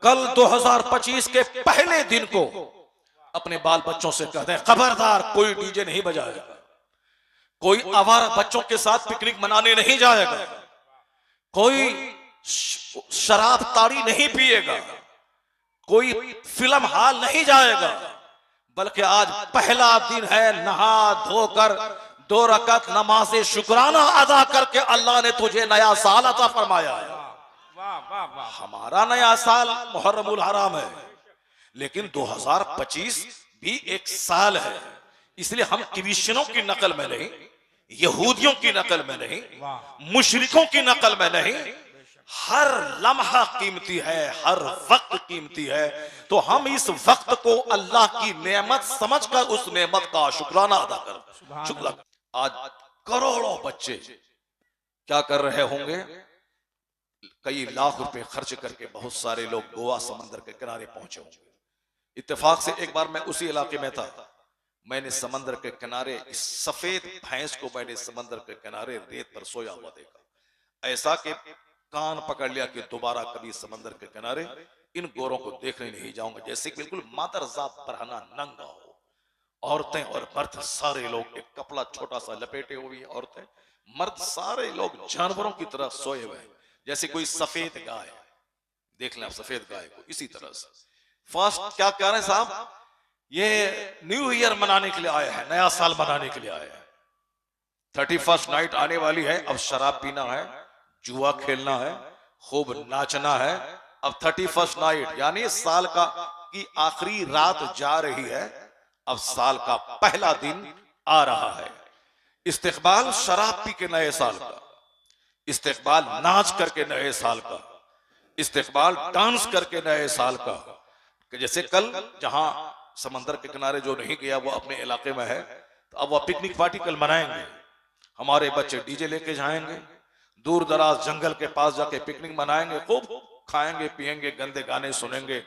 कल 2025 के पहले दिन को अपने बाल बच्चों से कहते हैं खबरदार कोई डीजे नहीं बजाएगा, कोई आवारा बच्चों के साथ पिकनिक मनाने नहीं जाएगा, कोई शराब ताड़ी नहीं पिएगा, कोई फिल्म हॉल नहीं जाएगा, बल्कि आज पहला दिन है, नहा धोकर 2 रकात नमाज शुक्राना अदा करके अल्लाह ने तुझे नया साल अता फरमाया है। हमारा नया साल मुहर्रमुल हराम है, लेकिन 2025 भी एक साल है, इसलिए हम क्रिश्चियनों की नकल में नहीं, यहूदियों की नकल में नहीं, मुशरिकों की नकल में नहीं, हर लम्हा कीमती है, हर वक्त कीमती है। तो हम इस वक्त को अल्लाह की नेमत समझकर उस नेमत का शुक्राना अदा कर। शुक्र। आज करोड़ों बच्चे क्या कर रहे होंगे, कई लाख रुपए खर्च करके बहुत सारे लोग गोवा समंदर के किनारे पहुंचे होंगे। इत्तेफाक से एक बार मैं उसी इलाके में था, मैंने समंदर के किनारे इस सफेद भैंस को मैंने समंदर के किनारे रेत पर सोया हुआ देखा। ऐसा कि कान पकड़ लिया कि दोबारा कभी समंदर के किनारे इन गोरों को देखने नहीं जाऊंगा, जैसे बिल्कुल मादरजात बरहना नंगा हो। औरतें और मर्द सारे लोग, एक कपड़ा छोटा सा लपेटे हुए औरतें, मर्द सारे लोग जानवरों की तरह सोए हुए हैं, जैसे कोई सफेद गाय। देख लें आप सफेद गाय को, इसी तरह से। फर्स्ट क्या कह रहे हैं साहब, ये न्यू ईयर मनाने के लिए आए हैं, नया साल मनाने के लिए आए हैं। 31st नाइट आने वाली है, अब शराब पीना है, जुआ खेलना है, खूब नाचना है। अब 31st नाइट यानी साल का की आखिरी रात जा रही है, अब साल का पहला दिन आ रहा है। इस्तिकबाल शराब पी के नए साल का, इस्तिकबाल नाच करके नए साल का, इस्तिकबाल डांस करके नए साल का। जैसे कल जहां समंदर के किनारे जो नहीं गया वो अपने इलाके में है, तो अब वह पिकनिक पार्टी कल मनाएंगे। हमारे बच्चे डीजे लेके जाएंगे, दूर दराज जंगल के पास जाके पिकनिक मनाएंगे, खूब खाएंगे पिएंगे, गंदे गाने सुनेंगे,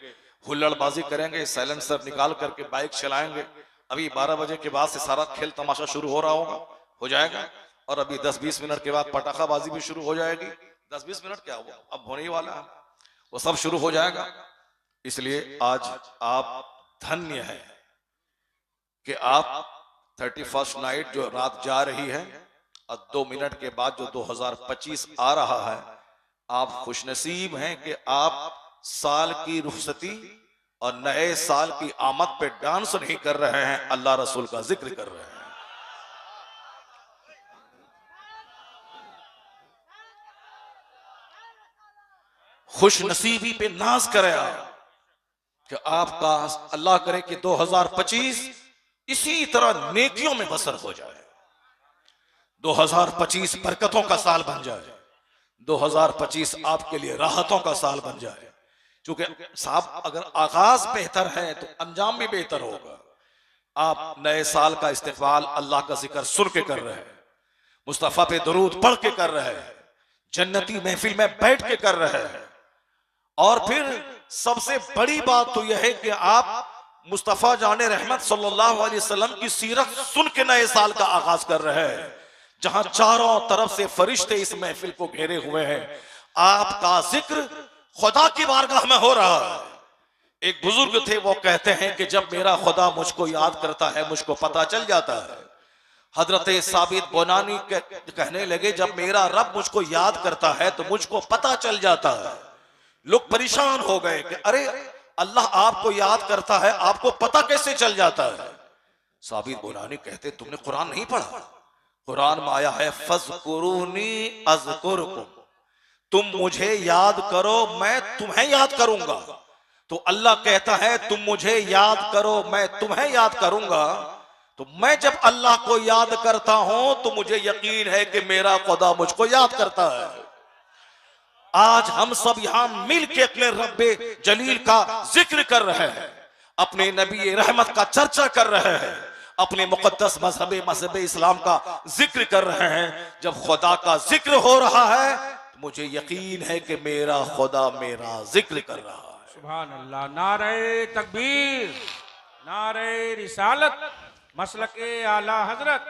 हुल्लड़बाजी करेंगे, साइलेंसर निकाल करके बाइक चलाएंगे। अभी 12 बजे के बाद से सारा खेल तमाशा शुरू हो रहा होगा, हो जाएगा, और अभी 10-20 मिनट के बाद पटाखाबाजी भी शुरू हो जाएगी। 10-20 मिनट क्या हुआ, अब होने ही वाला है, वो सब शुरू हो जाएगा। इसलिए आज आप धन्य है कि आप 31st नाइट जो रात जा रही है और 2 मिनट के बाद जो 2025 आ रहा है, आप खुशनसीब हैं कि आप साल की रुखसती और नए साल की आमद पे डांस नहीं कर रहे हैं, अल्लाह रसूल का जिक्र कर रहे हैं। खुशनसीबी पे नाज करे आप कि आपका अल्लाह करे कि 2025 इसी तरह नेकियों में बसर हो जाए, 2025 बरकतों का साल बन जाए, 2025 आपके लिए राहतों का साल बन जाए। क्योंकि साहब अगर आगाज बेहतर है तो अंजाम भी बेहतर होगा। आप नए साल का इस्तेमाल अल्लाह का जिक्र सुन के कर रहे हैं, मुस्तफा पे दरूद पढ़ के कर रहे हैं, जन्नती महफिल में बैठ के कर रहे हैं, और फिर सबसे बड़ी बात तो यह है कि आप मुस्तफा जाने रहमत सल्लल्लाहु अलैहि वसल्लम की सीरत सुन के नए साल का आगाज कर रहे हैं, जहां चारों तरफ से फरिश्ते इस महफिल को घेरे हुए हैं। आपका जिक्र खुदा की बारगाह में हो रहा है। एक बुजुर्ग थे, वो कहते हैं कि जब मेरा खुदा मुझको याद करता है मुझको पता चल जाता है। हजरत साबित बुनानी कहने लगे, जब मेरा रब मुझको याद करता है तो मुझको पता चल जाता है। लोग परेशान हो गए कि अरे अल्लाह आपको याद करता है, आपको पता कैसे चल जाता है। साबित बुनानी कहते, तुमने कुरान नहीं पढ़ा? कुरान में आया है फज़कुरूनी अज़कुरुकुम, तुम मुझे याद करो मैं तुम्हें याद करूंगा। तो अल्लाह कहता है तुम मुझे याद करो मैं तुम्हें याद करूंगा। तो मैं जब अल्लाह को याद करता हूं तो मुझे यकीन है कि मेरा खुदा मुझको याद करता है। आज हम सब यहां मिल के अपने रब्बे जलील का जिक्र कर रहे हैं, अपने नबी रहमत का चर्चा कर रहे हैं, अपने मुकद्दस मजहब इस्लाम का जिक्र कर रहे हैं। जब खुदा का जिक्र हो रहा है तो मुझे यकीन है कि मेरा खुदा मेरा जिक्र कर रहा है। सुभान अल्लाह। नारे तकबीर, नारे रिसालत, मसलके आला हजरत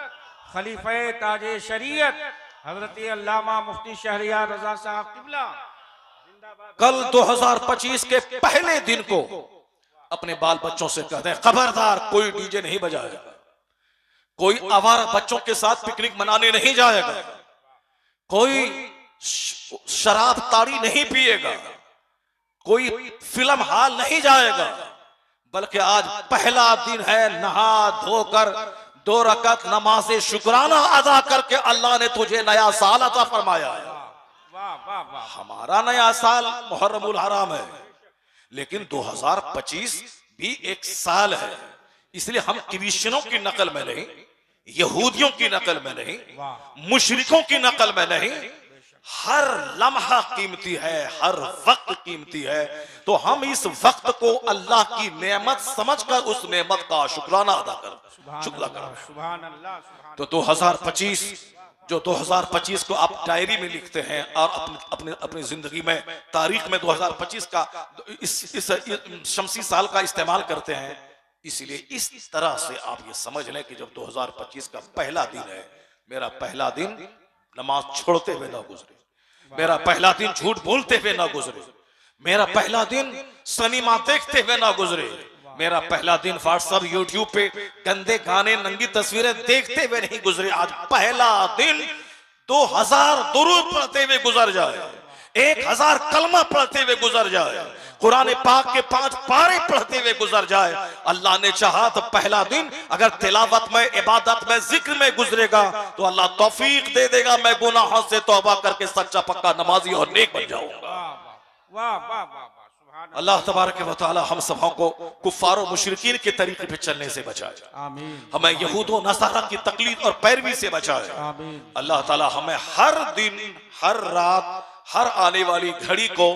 खलीफे ताजे शरीयत हजरत अल्लामा मुफ्ती शहरियार रजा साहब किबला जिंदाबाद। कल 2025 के पहले दिन को अपने बाल बच्चों से कहते हैं खबरदार कोई डीजे नहीं बजाएगा, कोई आवारा बच्चों के साथ पिकनिक मनाने नहीं जाएगा, कोई शराब ताड़ी नहीं पिएगा, कोई फिल्म हॉल नहीं जाएगा, बल्कि आज पहला दिन है, नहा धोकर 2 रकात नमाज शुक्राना अदा करके अल्लाह ने तुझे नया साल अता फरमाया है। वाह वाह वाह। हमारा नया साल मुहर्रमुल हराम है, लेकिन 2025 भी एक साल है, इसलिए हम क्रिश्चियनों की नकल में नहीं, यहूदियों की नकल में नहीं, मुशरिकों की नकल में नहीं, हर लम्हा कीमती है, हर वक्त कीमती है, तो हम इस वक्त को अल्लाह की नेमत समझकर उस नेमत का शुक्राना अदा कर शुक्र करें। सुभान अल्लाह, सुभान। तो 2025 जो 2025 को आप डायरी में लिखते हैं और अपनी जिंदगी में तारीख में 2025 का इस शमसी साल का इस्तेमाल करते हैं, इसलिए इस तरह से आप ये समझ लें कि जब 2025 का पहला दिन है, मेरा पहला दिन नमाज छोड़ते हुए ना गुजरे, मेरा पहला दिन झूठ बोलते हुए ना गुजरे, मेरा पहला दिन सिनेमा देखते हुए ना गुजरे, मेरा पहला दिन व्हाट्सएप यूट्यूब पे गंदे गाने नंगी तस्वीरें देखते हुए नहीं गुजरे। आज पहला दिन 2000 दुरूद पढ़ते हुए गुजर जाए, 1000 कलमा पढ़ते हुए गुजर जाए, कुरान पाक के 5 पारे पढ़ते हुए गुजर जाए। अल्लाह ने चाहा तो पहला दिन अगर तिलावत में, इबादत में, जिक्र में गुजरेगा तो अल्लाह तौफीक दे देगा, मैं गुनाहों से तौबा करके सच्चा पक्का नमाजी और नेक बन जाऊंगा। वाह वाह वाह। अल्लाह तबारक व तआला हम सबों को कुफ्फार और मुशरिकीन के तरीके पे चलने से बचाए, आमीन। हमें यहूद और नसारा की तकलीद और पैरवी से बचाए, आमीन। अल्लाह ताला हमें हर दिन, हर रात, हर आने वाली घड़ी को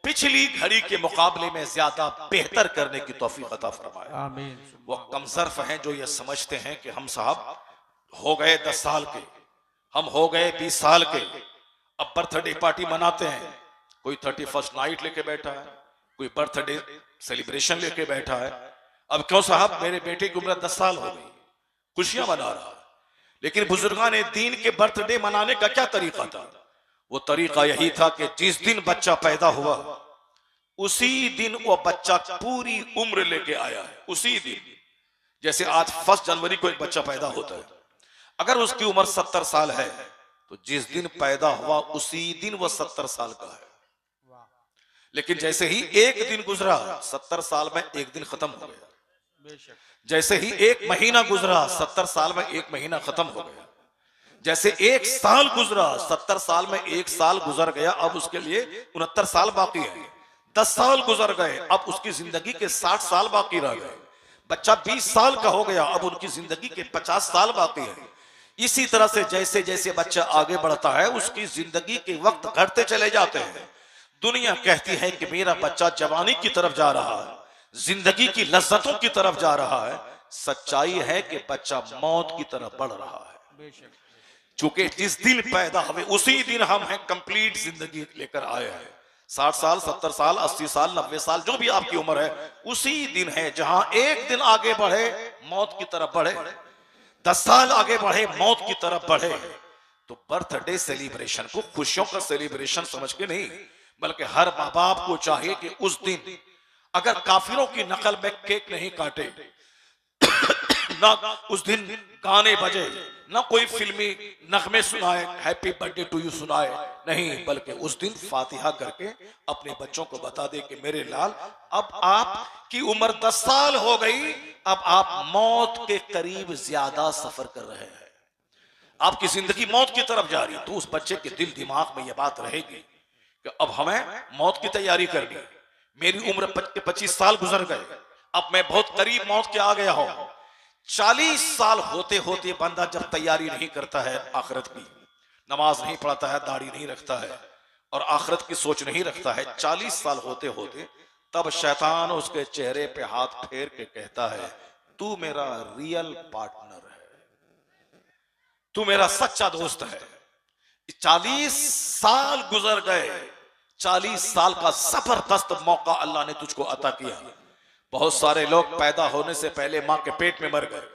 पिछली घड़ी के मुकाबले में ज्यादा बेहतर करने की तौफीक अता फरमाए, आमीन। वो कमजर्फ हैं जो ये समझते हैं कि हम साहब हो गए 10 साल के, हम हो गए 20 साल के, अब बर्थडे पार्टी मनाते हैं, कोई 31st नाइट लेके बैठा है, कोई बर्थडे सेलिब्रेशन लेके बैठा है। अब क्यों साहब, मेरे बेटे की उम्र 10 साल हो गई, खुशियां मना रहा है, लेकिन बुजुर्गान दीन के बर्थडे मनाने का क्या तरीका था? वो तरीका यही था कि जिस दिन बच्चा पैदा हुआ उसी दिन वो बच्चा पूरी उम्र लेके आया है, उसी दिन। जैसे आज 1 जनवरी को एक बच्चा पैदा होता है, अगर उसकी उम्र 70 साल है तो जिस दिन पैदा हुआ उसी दिन वो 70 साल का है। लेकिन जैसे ही एक दिन गुजरा, 70 साल में एक दिन खत्म हो गया। जैसे ही एक महीना गुजरा, 70 साल में एक महीना खत्म हो गया। जैसे एक साल गुजरा, 70 साल में एक साल गुजर गया, अब उसके लिए 69 साल बाकी है। 10 साल गुजर गए, अब उसकी जिंदगी के 60 साल बाकी रह गए। बच्चा 20 साल का हो गया, अब उनकी जिंदगी के 50 साल बाकी है। इसी तरह से जैसे जैसे बच्चा आगे बढ़ता है उसकी जिंदगी के वक्त घटते चले जाते हैं। दुनिया कहती है कि मेरा बच्चा जवानी की तरफ जा रहा है, जिंदगी की लज्जतों की तरफ जा रहा है। सच्चाई है कि बच्चा मौत की तरफ बढ़ रहा है, चूंकि जिस दिन पैदा हुए उसी दिन हम हैं कंप्लीट जिंदगी लेकर आए हैं। 60 साल, 70 साल, 80 साल, 90 साल, जो भी आपकी उम्र है, उसी दिन है जहां एक दिन आगे बढ़े मौत की तरफ बढ़े, 10 साल आगे बढ़े मौत की तरफ बढ़े। तो बर्थडे सेलिब्रेशन को खुशियों का सेलिब्रेशन समझ के नहीं, बल्कि हर माँ बाप को चाहिए कि उस दिन अगर काफिरों की नकल में केक नहीं काटे, ना उस दिन गाने बजे, ना कोई फिल्मी नगमे सुनाए, हैप्पी बर्थडे टू यू सुनाए, नहीं, बल्कि उस दिन फातिहा करके अपने बच्चों को बता दे कि मेरे लाल अब आपकी उम्र 10 साल हो गई, अब आप मौत के करीब ज्यादा सफर कर रहे हैं, आपकी जिंदगी मौत की तरफ जा रही है। तो उस बच्चे के दिल दिमाग में यह बात रहेगी कि अब हमें मौत की तैयारी करनी है। मेरी उम्र 25 साल गुजर गए, अब मैं बहुत करीब मौत के आ गया हूं। 40 साल होते होते बंदा जब तैयारी नहीं करता है आखिरत की, नमाज नहीं पढ़ता है, दाढ़ी नहीं रखता है और आखिरत की सोच नहीं रखता है, 40 साल होते होते तब शैतान उसके चेहरे पे हाथ फेर के कहता है, तू मेरा रियल पार्टनर है, तू मेरा सच्चा दोस्त है। 40 साल गुजर गए, 40 साल का जबरदस्त मौका अल्लाह ने तुझको अता किया। बहुत सारे लोग पैदा होने से पहले मां के पेट में मर गए,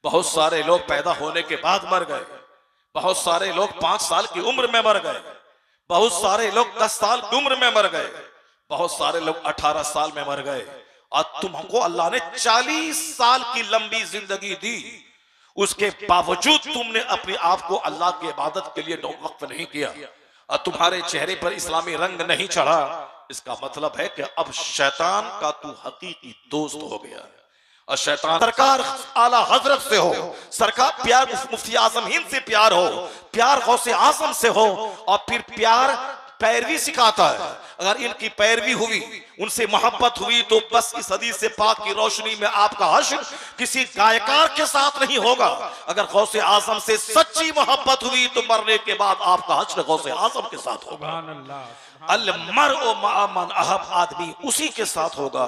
बहुत सारे लोग पैदा होने के बाद मर गए, बहुत सारे लोग 5 साल की उम्र में मर गए, बहुत सारे लोग 10 साल की उम्र में मर गए, बहुत सारे लोग 18 साल में मर गए, और तुमको अल्लाह ने 40 साल की लंबी जिंदगी दी, उसके बावजूद तुमने अपने आप को अल्लाह की इबादत के लिए वक्फ नहीं किया, और तुम्हारे चेहरे पर इस्लामी रंग नहीं चढ़ा। इसका मतलब है कि अब शैतान का तू हकीकी दोस्त हो गया है। और शैतान सरकार आला हजरत से हो, सरकार प्यार मुफ्ती आजम हिंद से प्यार हो, प्यार गौसे आजम से हो, और फिर प्यार पैरवी सिखाता है। अगर इनकी पैरवी हुई, उनसे मोहब्बत हुई, तो बस इस हदीस से पाक की रोशनी में आपका हश्र किसी गायकार के साथ नहीं होगा। अगर गौसे आजम से सच्ची मोहब्बत हुई तो मरने के बाद आपका हश्र गौसे आजम के साथ होगा। अल मरउ मअ मन अहब, आदमी उसी के साथ होगा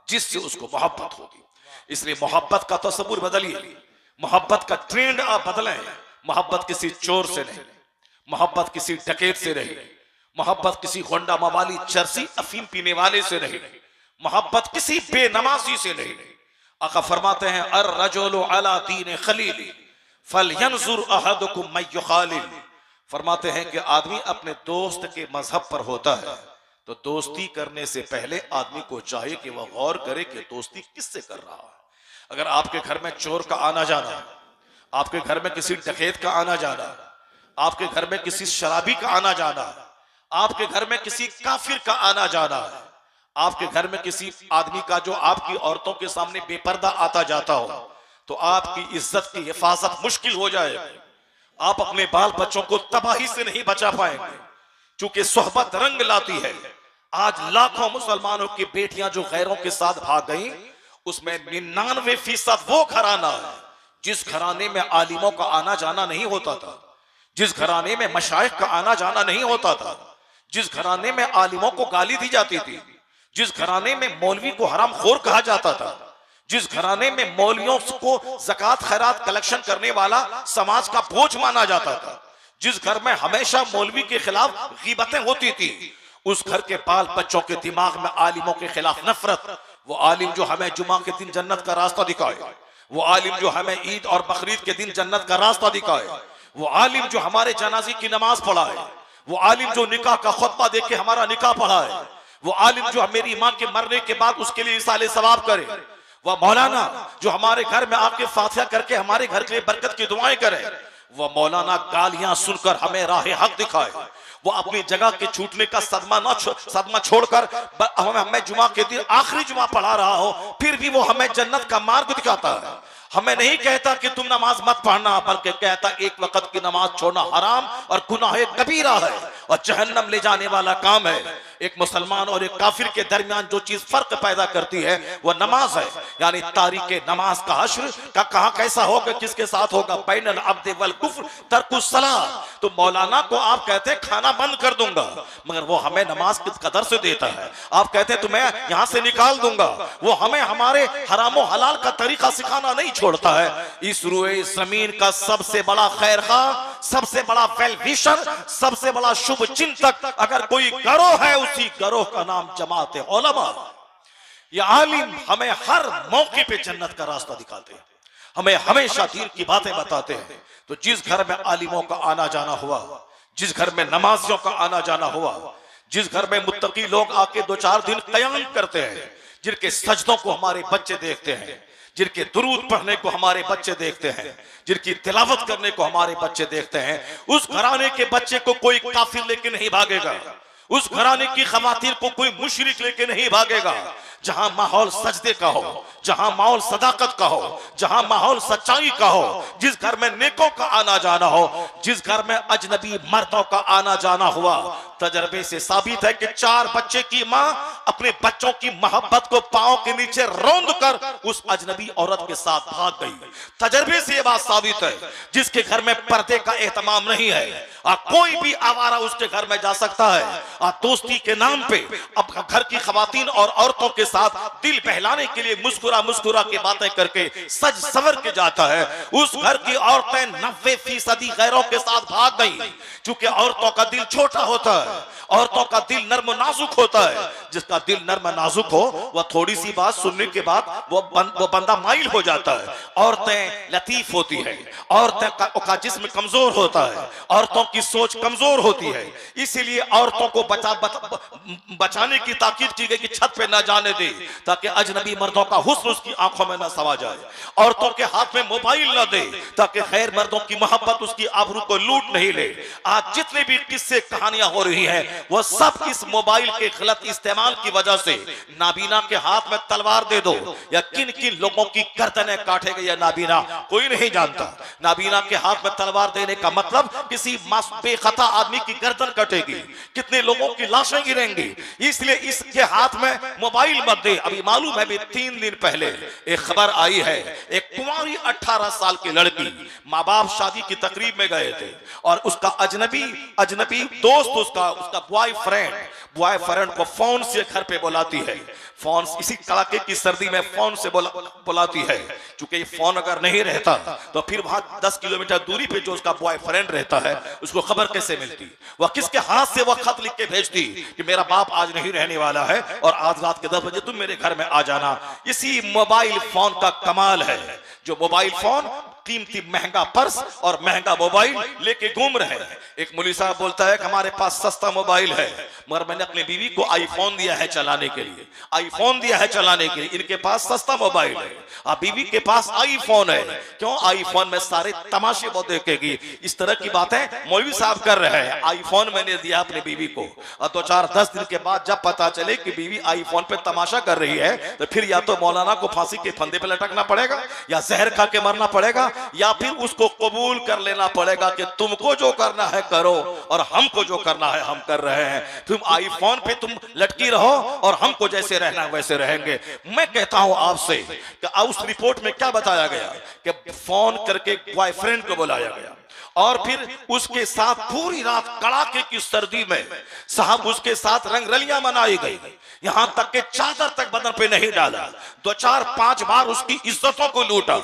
जिससे उसको मोहब्बत होगी। इसलिए मोहब्बत का तसव्वुर बदलिए, मोहब्बत का ट्रेंड आप बदलें। मोहब्बत किसी चोर से नहीं, मोहब्बत किसी डकैत से नहीं, मोहब्बत किसी होंडा मवाली चरसी अफीम पीने वाले से नहीं, मोहब्बत किसी बेनमाजी से नहीं। आका फरमाते हैं अर रजुलु अला दीन खलीली फलयंजुर अहदुकुम मन युखालिल। फरमाते हैं कि आदमी अपने दोस्त के मजहब पर होता है, तो दोस्ती करने से पहले आदमी को चाहिए कि वह गौर करे कि दोस्ती किससे कर रहा है। अगर आपके घर में चोर का आना जाना, आपके घर में किसी डकैत का आना जाना, आपके घर में किसी शराबी का आना जाना, आपके घर में किसी काफिर का आना जाना है, आपके घर में किसी आदमी का जो आपकी औरतों के सामने बेपर्दा आता जाता हो, तो आपकी इज्जत की हिफाजत मुश्किल हो जाएगी। आप अपने बाल बच्चों को तबाही से नहीं बचा पाएंगे, क्योंकि सोहबत रंग लाती है। आज लाखों मुसलमानों की बेटियां जो गैरों के साथ भाग गई, उसमें 99% वो घराना है जिस घराने में आलिमों का आना जाना नहीं होता था, जिस घराने में मशाइख का आना जाना नहीं होता था, जिस घराने में आलिमों को गाली दी जाती थी, जिस घराने में मौलवी को हरामखोर कहा जाता था, जिस घराने में मौलवियों को ज़कात खैरात कलेक्शन करने वाला समाज का बोझ माना जाता था, जिस घर में हमेशा मौलवी के खिलाफ गीबतें होती थी, उस घर के बाल बच्चों के दिमाग में आलिमों के खिलाफ नफरत। वो आलिम जो हमें जुमा के दिन जन्नत का रास्ता दिखाए, वो आलिम जो हमें ईद और बकरीद के दिन जन्नत का रास्ता दिखाए, वो आलिम जो हमारे जनाजे की नमाज पढ़ाए, वो आलिम जो निकाह का खुतबा देख के हमारा निकाह पढ़ाए, वो आलिम जो मेरी माँ के मरने के बाद उसके लिए इसाले सवाब करे, वह मौलाना जो हमारे घर में आके फातिहा करके हमारे घर के लिए बरकत की दुआएं करे, वह मौलाना गालियां सुनकर हमें राह हक दिखाए, वो अपनी जगह के छूटने का सदमा छोड़कर हमें जुमा के दिन आखिरी जुमा पढ़ा रहा हो, फिर भी वो हमें जन्नत का मार्ग दिखाता है। हमें नहीं कहता कि तुम नमाज मत पढ़ना, बल्कि कहता एक वक्त की नमाज छोड़ना हराम और गुनाह कबीरा है और जहन्नम ले जाने वाला काम है। एक मुसलमान और एक काफिर के दरमियान जो चीज फर्क पैदा करती है वह नमाज है, यानी तारीके नमाज का हश्र का कहां कैसा होगा, किसके साथ होगा, बैनल अब्द वल कुफ्र तर्कुस सलाह। तो मौलाना को आप कहते हैं खाना बंद कर दूंगा, मगर वो हमें नमाज किस कदर से देता है। आप कहते हैं तुम्हें यहां से निकाल दूंगा, वो हमें हमारे हराम और हलाल का तरीका सिखाना नहीं छोड़ता है। इस रुए जमीन का सबसे बड़ा खैर खा, सबसे बड़ा वेल विशर, सबसे बड़ा शुभ चिंतक अगर कोई गरोह है, उसी गरोह का नाम जमात उलमा। ये आलिम हमें हर मौके पे जन्नत का रास्ता दिखाते हैं, हमें हमेशा दीन की बातें बताते हैं। तो जिस घर में आलिमों का आना जाना हुआ, जिस घर में नमाजियों का आना जाना हुआ, जिस घर में मुत्तकी लोग आके 2-4 दिन क़याम करते हैं, जिनके सजदों को हमारे बच्चे देखते हैं, जिनके दुरूद पढ़ने को हमारे बच्चे देखते हैं, जिनकी तिलावत करने को हमारे बच्चे देखते हैं, उस घराने के बच्चे को कोई काफिर लेके नहीं भागेगा, उस घराने की खवातीन को कोई मुशरिक लेके नहीं भागेगा। जहां माहौल सजदे का हो, जहां माहौल सदाकत का हो, जहां माहौल सच्चाई का हो, जिस घर में नेकों का आना जाना हो, जिस घर में अजनबी मर्दों का आना जाना हुआ, तजर्बे से साबित है कि 4 बच्चे की मां अपने बच्चों की मोहब्बत को पांव के नीचे रौंद कर उस अजनबी औरत के साथ भाग गई। तजर्बे से यह बात साबित है, जिसके घर में पर्दे का एहतमाम नहीं है, कोई भी आवारा उसके घर में जा सकता है, दोस्ती के नाम पे अब घर की खवातीन और औरतों के साथ दिल बहलाने के लिए मुस्कुरा मुस्कुरा के बातें करके सज सवर के जाता है। उस घर की औरतें 90% गैरों के साथ भाग गई, क्योंकि औरतों का दिल छोटा होता है। है। औरतों का दिल नर्म नाजुक होता है। जिसका दिल नर्म नाजुक हो वह थोड़ी सी बात सुनने के बाद वो बंदा माइल हो जाता है। औरतें लतीफ होती है, औरतें का जिस्म कमजोर होता है, औरतों की सोच कमजोर होती है। इसीलिए औरतों को बचाने की ताकीद की गई कि छत पे ना जाने दे, ताकि अजनबी मर्दों का हुस्न उसकी आंखों में ना समा जाए। औरतों के हाथ में मोबाइल ना दे, ताकि खैर मर्दों की मोहब्बत उसकी आबरू को लूट नहीं ले। आज जितने भी किस्से कहानियां हो रही हैं वो सब इस मोबाइल के गलत इस्तेमाल की वजह से। नाबीना के हाथ में तलवार दे दो या किन किन लोगों की गर्दनें काटेगा या नाबीना कोई नहीं जानता। नाबीना के हाथ में तलवार देने का मतलब किसी बेखता आदमी की गर्दन कटेगी, कितने लोगों की लाशें गिरेंगी। इसलिए इसके हाथ में मोबाइल मत दे। अभी मालूम है भी 3 दिन पहले एक खबर आई है, एक कुंवारी 18 साल की लड़की, माँ बाप शादी की तकरीब में गए थे और उसका अजनबी दोस्त उसका बॉयफ्रेंड को फोन से घर पे बुलाती है। फोन इसी कड़ाके की सर्दी में फोन से बुलाती है। क्योंकि फोन अगर नहीं रहता तो फिर वहां 10 किलोमीटर दूरी पे जो उसका बॉयफ्रेंड रहता है उसको खबर कैसे मिलती? वह किसके हाथ से वह खत लिख के भेजती कि मेरा बाप आज नहीं रहने वाला है और आज रात के 10 बजे तुम मेरे घर में आ जाना। इसी मोबाइल फोन का कमाल है। जो मोबाइल फोन कीमती महंगा पर्स और महंगा मोबाइल लेके घूम रहे हैं। एक मौलवी साहब बोलता है कि हमारे पास सस्ता मोबाइल है मगर मैंने अपनी बीवी को आईफोन दिया है चलाने के लिए, आईफोन दिया है चलाने के लिए। इनके पास सस्ता मोबाइल है और बीवी के पास आईफोन है। क्यों? आईफोन में सारे तमाशे वो देखेगी। इस तरह की बातें मौलवी साहब कर रहे हैं। आईफोन मैंने दिया अपनी बीवी को और 2-4-10 दिन के बाद जब पता चले कि बीवी आईफोन पे तमाशा कर रही है तो फिर या तो मौलाना को फांसी के फंदे पे लटकना पड़ेगा या जहर खा के मरना पड़ेगा या फिर उसको कबूल कर लेना पड़ेगा कि तुमको जो करना है करो और हमको जो करना है हम कर रहे हैं। तुम आईफोन पे तुम लटकी रहो और हमको जैसे रहना वैसे रहेंगे। मैं कहता हूं आपसे कि उस रिपोर्ट में क्या बताया गया कि फोन करके बॉयफ्रेंड को बुलाया गया और फिर उसके साथ पूरी रात कड़ाके की सर्दी में साहब उसके साथ रंगरलियां मनाई गई। यहां तक के चादर तक बदन पे नहीं डाला। 2-4-5 बार उसकी इज्जतों को लूटा।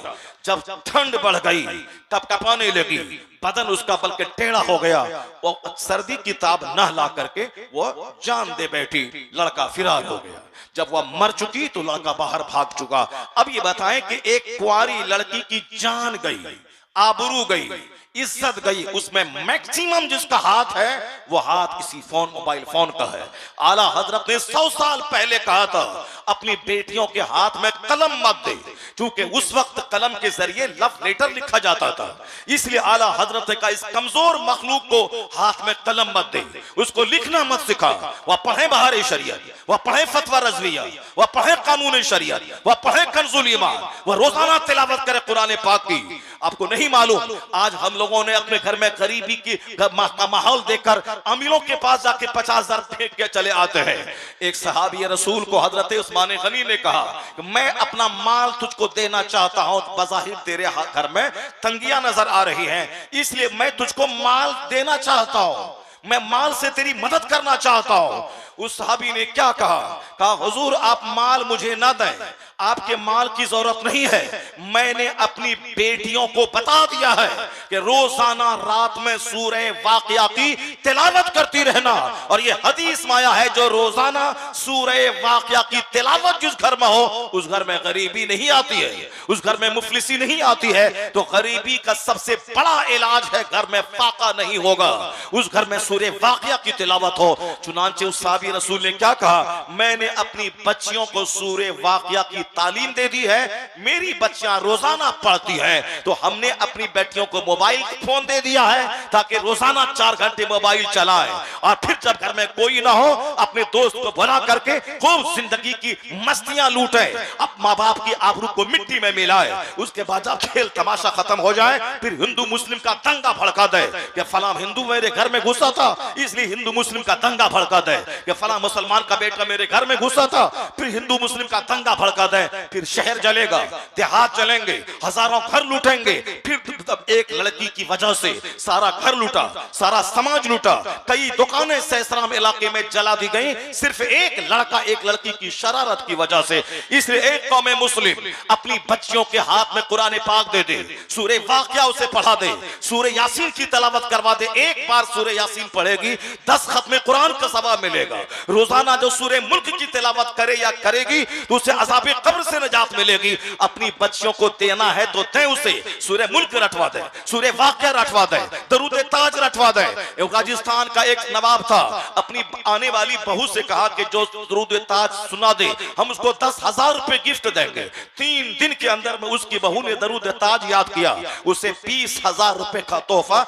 जब ठंड बढ़ गई तब कपाने लगी, बदन उसका बल्कि टेढ़ा हो गया। वो सर्दी की ताब न ला करके वो जान दे बैठी। लड़का फिरार हो गया। जब वह मर चुकी तो लड़का बाहर भाग चुका। अब ये बताएं कि एक कुंवारी लड़की की जान गई, आबरू गई, इज्जत गई। उसमें मैक्सिमम जिसका हाथ है वो हाथ इसी मोबाइल फोन का है। आला हजरत ने 100 साल पहले कहा था अपनी बेटियों के हाथ में कलम मत दे, क्योंकि उस वक्त कलम के जरिए लव लेटर लिखा जाता था। इसलिए आला हजरत ने कहा इस कमजोर मखलूक को हाथ में कलम मत दे, उसको लिखना मत सिखा। वह पढ़े बहार शरीयत, वह पढ़े फतवा रजविया, वह पढ़े कानून शरीयत, वह पढ़े कंजुल ईमान, वह रोजाना तिलावत करे कुरान पाक की। आपको नहीं मालूम आज हम लोगों ने अपने घर में गरीबी का माहौल देखकर अमीरों के पास जाके 50,000 फेंक के चले आते हैं। एक सहाबी रसूल को हजरत उस्मान गनी ने कहा कि मैं अपना माल तुझको देना चाहता हूं, बज़ाहिर तेरे घर में तंगियां नजर आ रही हैं, इसलिए मैं तुझको माल देना चाहता हूं, मैं माल से तेरी मदद करना चाहता हूं। उस सहाबी ने क्या कहा हुजूर आप माल मुझे ना दें, आपके माल की जरूरत नहीं है। मैंने अपनी बेटियों को बता दिया है कि रोजाना रात में सूरह वाक़िया की तिलावत करती रहना, और ये हदीस में आया है जो रोजाना सूरह वाक़िया की तिलावत जिस घर में हो उस घर में गरीबी नहीं आती है, उस घर में मुफलिसी नहीं आती है। तो गरीबी का सबसे बड़ा इलाज है घर में फाका नहीं होगा, उस घर में सूरह वाक़िया की तिलावत हो। चुनांचे उस साहबी रसूल ने क्या कहा, मैंने अपनी बच्चियों को सूरह वाक़िया की तालीम दे दी है, मेरी बच्चियां रोजाना पढ़ती हैं, तो हमने अपनी बेटियों को मोबाइल फोन दे दिया है ताकि रोजाना 4 घंटे मोबाइल चलाएं और फिर जब घर में कोई ना हो अपने दोस्त को बुला करके खूब जिंदगी की मस्तियां लूटे, अब माँ बाप की आबरू को मिट्टी में मिलाए। उसके बाद जब खेल तमाशा खत्म हो जाए फिर हिंदू मुस्लिम का दंगा भड़का दे कि फलां हिंदू मेरे घर में घुसा था इसलिए हिंदू मुस्लिम का दंगा भड़का दे कि कि फला मुसलमान का बेटा मेरे घर में घुसा था, फिर हिंदू मुस्लिम का दंगा भड़का दे, फिर शहर जलेगा, देहात जलेंगे, हजारों घर लूटेंगे, फिर तब एक लड़की की वजह से सारा घर लूटा, सारा समाज लूटा, कई दुकानें सहसराम इलाके में जला दी गई, सिर्फ एक लड़का एक लड़की की शरारत की वजह से। इसलिए एक कौम मुस्लिम अपनी बच्चियों के हाथ में कुरान पाक दे दे, सूरे वाक़िया उसे पढ़ा दे, सूरे यासीन की तलावत करवा दे। एक बार सूरे यासीन पढ़ेगी 10 खत्म कुरान का सवाब मिलेगा। रोजाना जो सूरे मुल्क की तिलावत करे या करेगी तो उसे अज़ाबे कब्र से निजात मिलेगी। अपनी बच्चियों को देना है तो दे, उसे सूरे मुल्क रटवा दे, सूरे वाक़िया रटवा दे, दरूद ताज रटवा दे। राजस्थान का एक नवाब था, अपनी आने वाली बहू से कहा कि जो दरूद ताज सुना दे हम उसको 10,000 रुपए गिफ्ट देंगे। 3 दिन के अंदर में उसकी बहू ने दरूद ताज याद किया, उसे 20,000 रुपए का तोहफा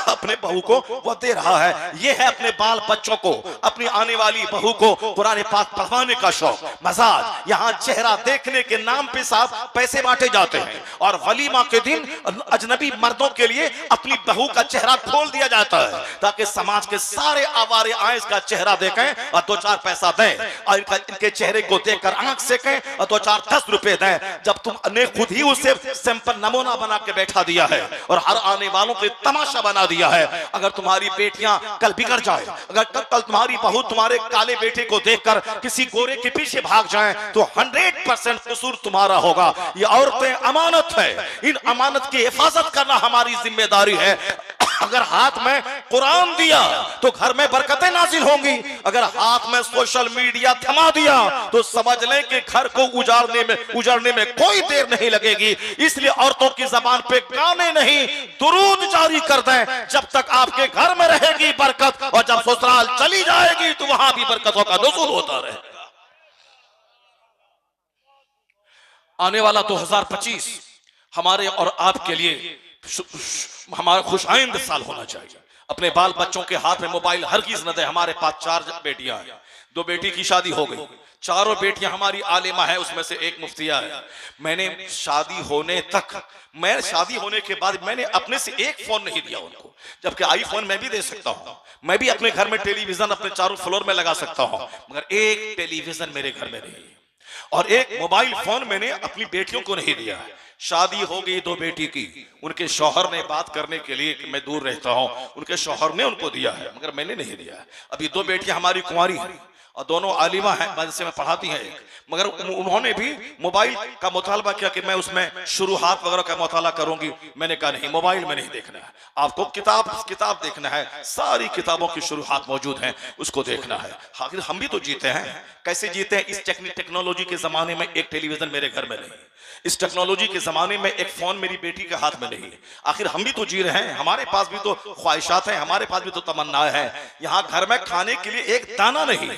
अपने बहू को वो दे रहा है। ये है अपने बाल बच्चों को, अपनी आने वाली बहू को कुरान पाक पढ़वाने का शौक। मजाज यहाँ चेहरा देखने के नाम पे साहब पैसे बांटे जाते हैं, और वलीमा के दिन अजनबी मर्दों के लिए अपनी बहू का चेहरा खोल दिया जाता है ताकि समाज के सारे आवारे आए इसका चेहरा देखें और 2-4 पैसा दें, और इनके चेहरे को देखकर आंख सेकें और 2-4 10 रुपए दें। जब तुमने खुद ही उसे सैंपल नमूना बना के बैठा दिया है और हर आने वालों को तमाशा बना दिया है, अगर तुम्हारी बेटियां कल बिगड़ जाए, अगर कल तुम्हारी बहू तुम्हारे काले बेटे को देखकर किसी गोरे के पीछे भाग जाए तो 100% कसूर तुम्हारा होगा। ये औरतें अमानत है, इन अमानत की हिफाजत करना हमारी जिम्मेदारी है। अगर हाथ में कुरान दिया तो घर में बरकतें नाजिल होंगी, अगर हाथ में सोशल मीडिया थमा दिया तो समझ लें कि घर को उजाड़ने में कोई देर नहीं लगेगी। इसलिए औरतों की जबान पे गाने नहीं, दुरूद जारी कर दें। जब तक आपके घर में रहेगी बरकत, और जब ससुराल चली जाएगी तो वहां भी बरकतों का नुज़ूल होता रहेगा। आने वाला 2025 हमारे और आपके लिए हमारा खुशआइंद साल होना चाहिए। अपने बाल बच्चों के हाथ में मोबाइल हरगिज़ न दे। हमारे पास 4 बेटियां हैं, 2 बेटी की शादी हो गई, चारों बेटियां हमारी आलिमा है, उसमें से एक मुफ्तिया है। मैंने शादी होने के बाद मैंने अपने से एक फोन नहीं दिया उनको, जबकि आईफोन मैं भी दे सकता हूं, मैं भी अपने घर में टेलीविजन अपने चारों फ्लोर में लगा सकता हूं, मगर एक टेलीविजन मेरे घर में नहीं, और एक मोबाइल फोन मैंने अपनी बेटियों को नहीं दिया। शादी हो गई 2 बेटी की, उनके शौहर ने बात करने के लिए कि मैं दूर रहता हूं, उनके शौहर ने उनको दिया है, मगर मैंने नहीं दिया। अभी 2 बेटियां हमारी कुंवारी हैं और दोनों आलिमा हैं, मदरसे में पढ़ाती हैं एक, मगर उन्होंने भी मोबाइल का मुतालबा किया कि मैं उसमें शुरूहात वगैरह का मुताला करूंगी। मैंने कहा नहीं, मोबाइल में नहीं देखना है, आपको किताब देखना है, सारी किताबों की शुरूहात मौजूद हैं, उसको देखना है। आखिर हम भी तो जीते हैं, कैसे जीते हैं? इस टेक्नोलॉजी के जमाने में एक टेलीविजन मेरे घर में नहीं, इस टेक्नोलॉजी के जमाने में एक फोन मेरी बेटी के हाथ में नहीं। आखिर हम भी तो जी रहे हैं, हमारे पास भी तो ख्वाहिशात हैं, हमारे पास भी तो तमन्नाएं हैं। यहाँ घर में खाने के लिए एक दाना नहीं,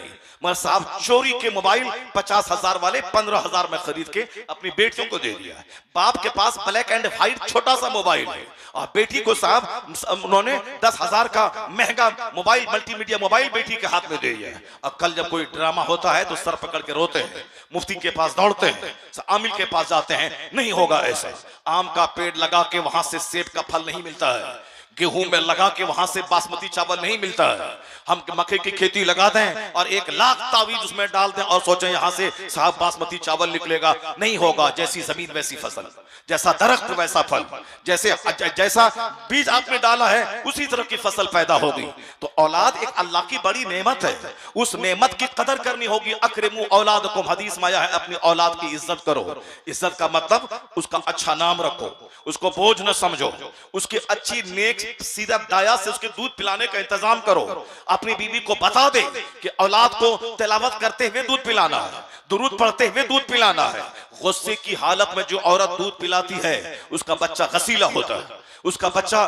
मगर साहब चोरी के मोबाइल 50,000 वाले 15,000 में खरीद के अपनी बेटियों को दे दिया। बाप के पास ब्लैक एंड व्हाइट छोटा सा मोबाइल है और बेटी को साहब उन्होंने 10,000 का महंगा मोबाइल, मल्टीमीडिया मोबाइल बेटी के हाथ में दे दिया। अब कल जब कोई ड्रामा होता है तो सर पकड़ के रोते हैं, मुफ्ती के पास दौड़ते हैं, आमिर के पास जाते हैं। नहीं होगा ऐसा। आम का पेड़ लगा के वहां से सेब का फल नहीं मिलता है, गेहूं में लगा के वहां से बासमती चावल नहीं मिलता है। हम मक्के की खेती लगा दें और 1 लाख तावीज उसमें डाल दें और सोचें यहां से साहब बासमती चावल निकलेगा, नहीं होगा। जैसी जमीन वैसी फसल, जैसा दरख्त वैसा फल, जैसा बीज आपने डाला है उसी तरह की फसल पैदा होगी। तो औलाद एक अल्लाह की बड़ी नेमत है, उस नेमत की कदर करनी होगी। अकरिमू औलादकुम, हदीस में आया है, अपनी औलाद की इज्जत करो। इज्जत का मतलब उसका अच्छा नाम रखो, उसको बोझ न समझो, उसकी अच्छी नेक सीधा दाया से उसके दूध पिलाने का इंतजाम करो। अपनी बीवी को बता दे कि औलाद को तिलावत करते हुए दूध पिलाना है, दुरूद पढ़ते हुए दूध पिलाना है। गुस्से की हालत में जो औरत दूध पिलाती है उसका बच्चा गसीला होता है, उसका बच्चा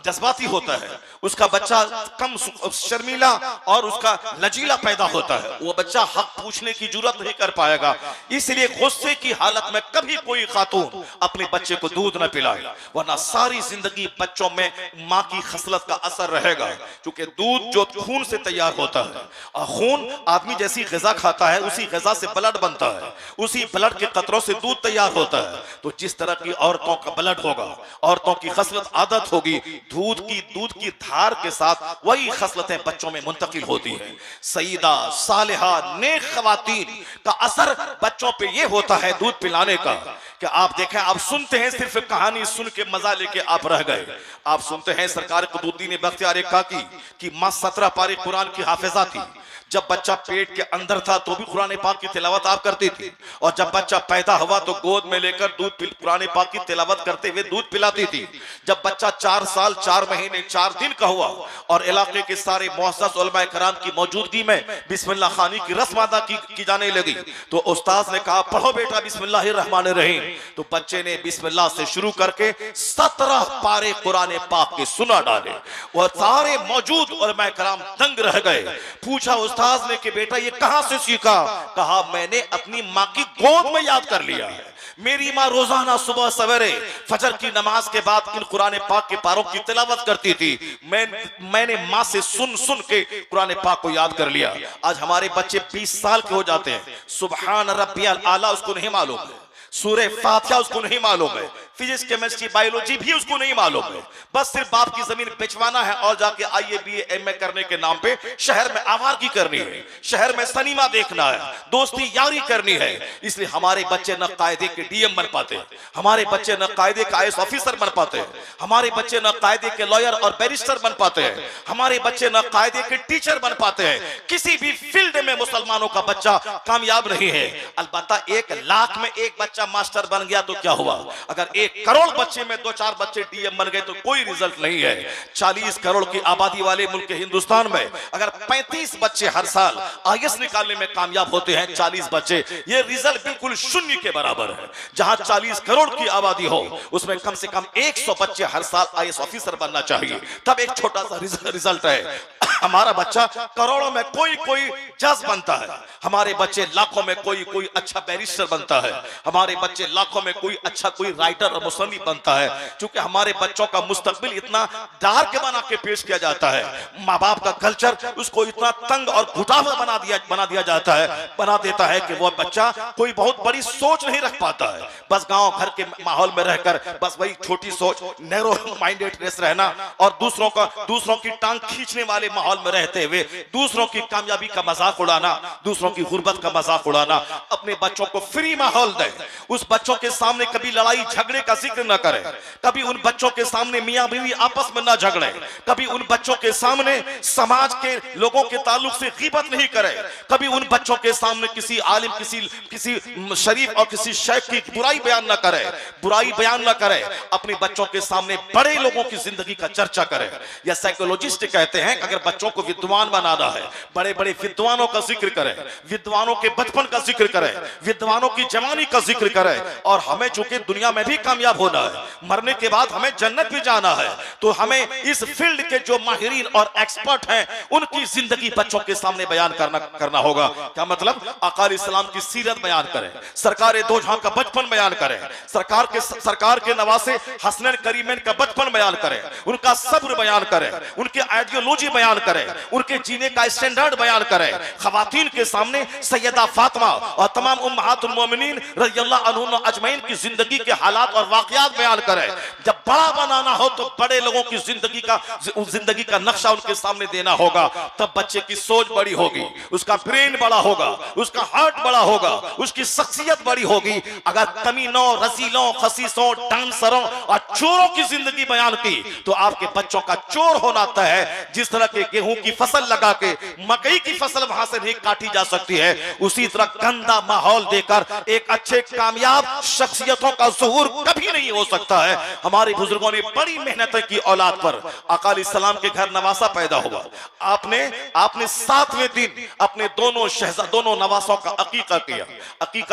जज्बाती होता है, उसका बच्चा कम शर्मीला और उसका लचीला पैदा होता है। वो बच्चा हक पूछने की जुर्रत नहीं कर पाएगा। इसलिए गुस्से की हालत में कभी कोई खातून अपने बच्चे को दूध न पिलाए, वरना सारी जिंदगी बच्चों में माँ की खसलत का असर रहेगा। क्योंकि दूध जो खून से तैयार होता है और खून आदमी जैसी ग़िज़ा खाता है उसी ग़िज़ा से ब्लड बनता है, उसी ब्लड के कतरों से दूध तैयार होता है। तो जिस तरह की औरतों का ब्लड होगा, औरतों की खसलत खसलत आदत होगी, दूध की धार के साथ वही खसलतें बच्चों में मुंतकिल होती हैं। सईदा सालिहा नेक खवातीन का असर बच्चों पे ये होता है दूध पिलाने का कि आप देखें, आप सुनते हैं सिर्फ कहानी सुन के मजा लेके आप रह गए। आप सुनते हैं सरकार कुतुबुद्दीन बख्तियार काकी की मां 17 पारे कुरान की हाफिजा थी। जब बच्चा पेट के अंदर था तो भी कुरान पाक की तिलावत आप करती थी, और जब बच्चा पैदा हुआ तो गोद में लेकर कुरान पाक की तिलावत करते हुए दूध पिलाती थी। जब बच्चा 4 साल 4 महीने 4 दिन का हुआ और इलाके के सारे मुअज़्ज़ज़ उलमा कराम की मौजूदगी में बिस्मिल्लाह खानी की रस्म अदा की जाने लगी, तो उस्ताद ने कहा पढ़ो बेटा बिस्मिल्लाहिर्रहमानिर्रहीम। तो बच्चे ने बिस्मिल्लाह से शुरू करके 17 पारे कुरान पाक के सुना डाले और सारे मौजूद उलमा कराम दंग रह गए। पूछा उस्ताद ने कि बेटा ये कहां से सीखा? कहा मैंने अपनी मां की गोद में याद कर लिया है। मेरी मां रोजाना सुबह सवेरे फजर की नमाज के बाद इन कुरान पाक के पारों की तिलावत करती थी। मैंने मां से सुन सुन के कुरान पाक को याद कर लिया। आज हमारे बच्चे 20 साल के हो जाते हैं, सुबहान रब्बियल आला उसको नहीं मालूम है, सूरह फातिहा उसको नहीं मालूम है, फिजिक्स केमिस्ट्री बायोलॉजी भी उसको नहीं मालूम है। बस सिर्फ बाप की जमीन बेचवाना है और जाके IAA BA MA करने के नाम पे शहर में आवारगी करनी है, शहर में सिनेमा देखना है, दोस्ती यारी करनी है। इसलिए हमारे बच्चे न कायदे के DM बन पाते, हमारे बच्चे न कायदे के IAS ऑफिसर बन पाते हैं, हमारे बच्चे न कायदे के लॉयर और बैरिस्टर बन पाते हैं, हमारे बच्चे न कायदे के टीचर बन पाते हैं। किसी भी फील्ड में मुसलमानों का बच्चा कामयाब नहीं है। अलबत्ता 1 लाख में एक बच्चा मास्टर बन गया तो क्या हुआ? अगर 1 करोड़ बच्चे में 2-4 बच्चे DM बन गए तो कोई रिजल्ट नहीं है। 40 करोड़ की आबादी वाले मुल्क हिंदुस्तान में अगर 35 बच्चे हर साल IAS निकालने में कामयाब होते हैं, 40 बच्चे, ये रिजल्ट बिल्कुल शून्य के बराबर है। जहां 40 करोड़ की आबादी हो उसमें कम से कम 100 बच्चे हर साल IAS ऑफिसर बनना चाहिए, तब एक छोटा सा रिजल्ट है। हमारा बच्चा करोड़ों में कोई जज बनता है, हमारे बच्चे लाखों में कोई अच्छा बैरिस्टर बनता है, हमारे बच्चे लाखों में कोई राइटर और मुसन्निफ बनता है। क्योंकि हमारे बच्चों का मुस्तकबिल इतना डार्क बना के पेश किया जाता है, माँ बाप का कल्चर उसको इतना तंग और घुटावा बना दिया जाता है, बना देता है कि वो बच्चा कोई बहुत बड़ी सोच नहीं रख पाता है। बस गांव घर के माहौल में रहकर बस वही छोटी सोच, नैरो माइंडेडनेस रहना और दूसरों की टांग खींचने वाले माहौल में रहते हुए दूसरों की कामयाबी का मजाक उड़ाना, दूसरों की गुर्बत का मजाक उड़ाना। अपने बच्चों को फ्री माहौल दें, उस बच्चों के सामने कभी लड़ाई झगड़े का जिक्र न करें, कभी उन बच्चों के सामने मियां बीवी आपस में न झगड़े, कभी उन बच्चों के सामने समाज के लोगों के ताल्लुक से गीबत नहीं करें, कभी उन बच्चों के सामने किसी आलिम किसी शरीफ और किसी शेख की बुराई बयान न करें। अपने बच्चों के सामने बड़े लोगों की जिंदगी का चर्चा करें। या साइकोलॉजिस्ट कहते हैं अगर बच्चों को विद्वान बनाना है, बड़े बड़े विद्वानों का जिक्र करें, विद्वानों के बचपन का जिक्र करें, विद्वानों की जवानी का जिक्र करें। और हमें चूंकि दुनिया में भी कामयाब होना है, मरने के बाद हमें जन्नत भी जाना है, तो हमें इस फील्ड के जो माहिरीन और एक्सपर्ट हैं उनकी जिंदगी बच्चों के सामने बयान करना होगा। क्या मतलब? आका अलैहिस्सलाम की सीरत बयान करें, सरकार दो जहां का बचपन बयान करें, सरकार के नवासे हसनैन करीमैन का बचपन बयान करें, उनका सब्र बयान करें, उनकी आइडियोलॉजी बयान करें, उनके जीने का स्टैंडर्ड बयान करें। खवातीन के सामने सैयदा फातिमा और तमाम उम्महातुल मोमिनीन रज़ियल्लाहु अन्हुम अजमईन की जिंदगी के हालात और वाकयात बयान करें। जब बड़ा बनाना हो तो बड़े लोगों की जिंदगी का नक्शा उनके सामने देना होगा, तब बच्चे की सोच बड़ी होगी, उसका ब्रेन बड़ा होगा, उसका हार्ट बड़ा होगा, उसकी शख्सियत बड़ी होगी। अगर कमीनों, रजीलों, खसीसों, डांसरों और चोरों की जिंदगी बयान की तो आपके बच्चों का चोर होना तय है। जिस तरह के गेहूं की फसल लगा के मकई की फसल वहां से नहीं काटी जा सकती है, उसी तरह गंदा माहौल देकर एक अच्छे कामयाब शख्सियतों का ज़ुहूर कभी नहीं हो सकता है। हमारे बुजुर्गों ने बड़ी मेहनत की औलाद पर। आका अलैहिस्सलाम के घर नवासा पैदा हुआ, आपने 7वें दिन अपने दोनों नवासों का अकीका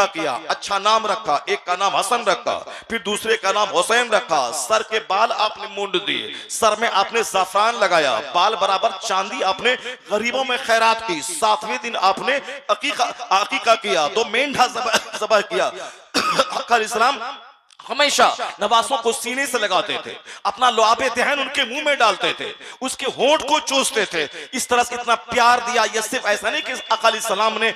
किया, अच्छा नाम रखा, एक का नाम हसन रखा, फिर दूसरे का नाम हुसैन रखा। सर के बाल आपने मुंड दिए, सर में आपने ज़फ़रान लगाया, बाल बराबर चांदी आपने गरीबों में खैरात की। 7वें दिन आपने अकीका किया, 2 मेंढा ज़बह किया। आका अलैहिस्सलाम हमेशा नवासों को सीने से लगाते थे, अपना लुआबे दहन उनके मुंह में डालते थे, उसके होंठ को चूसते थे। इस तरह से इतना प्यार दिया। यह सिर्फ ऐसा नहीं कि आका अलैहिस्सलाम ने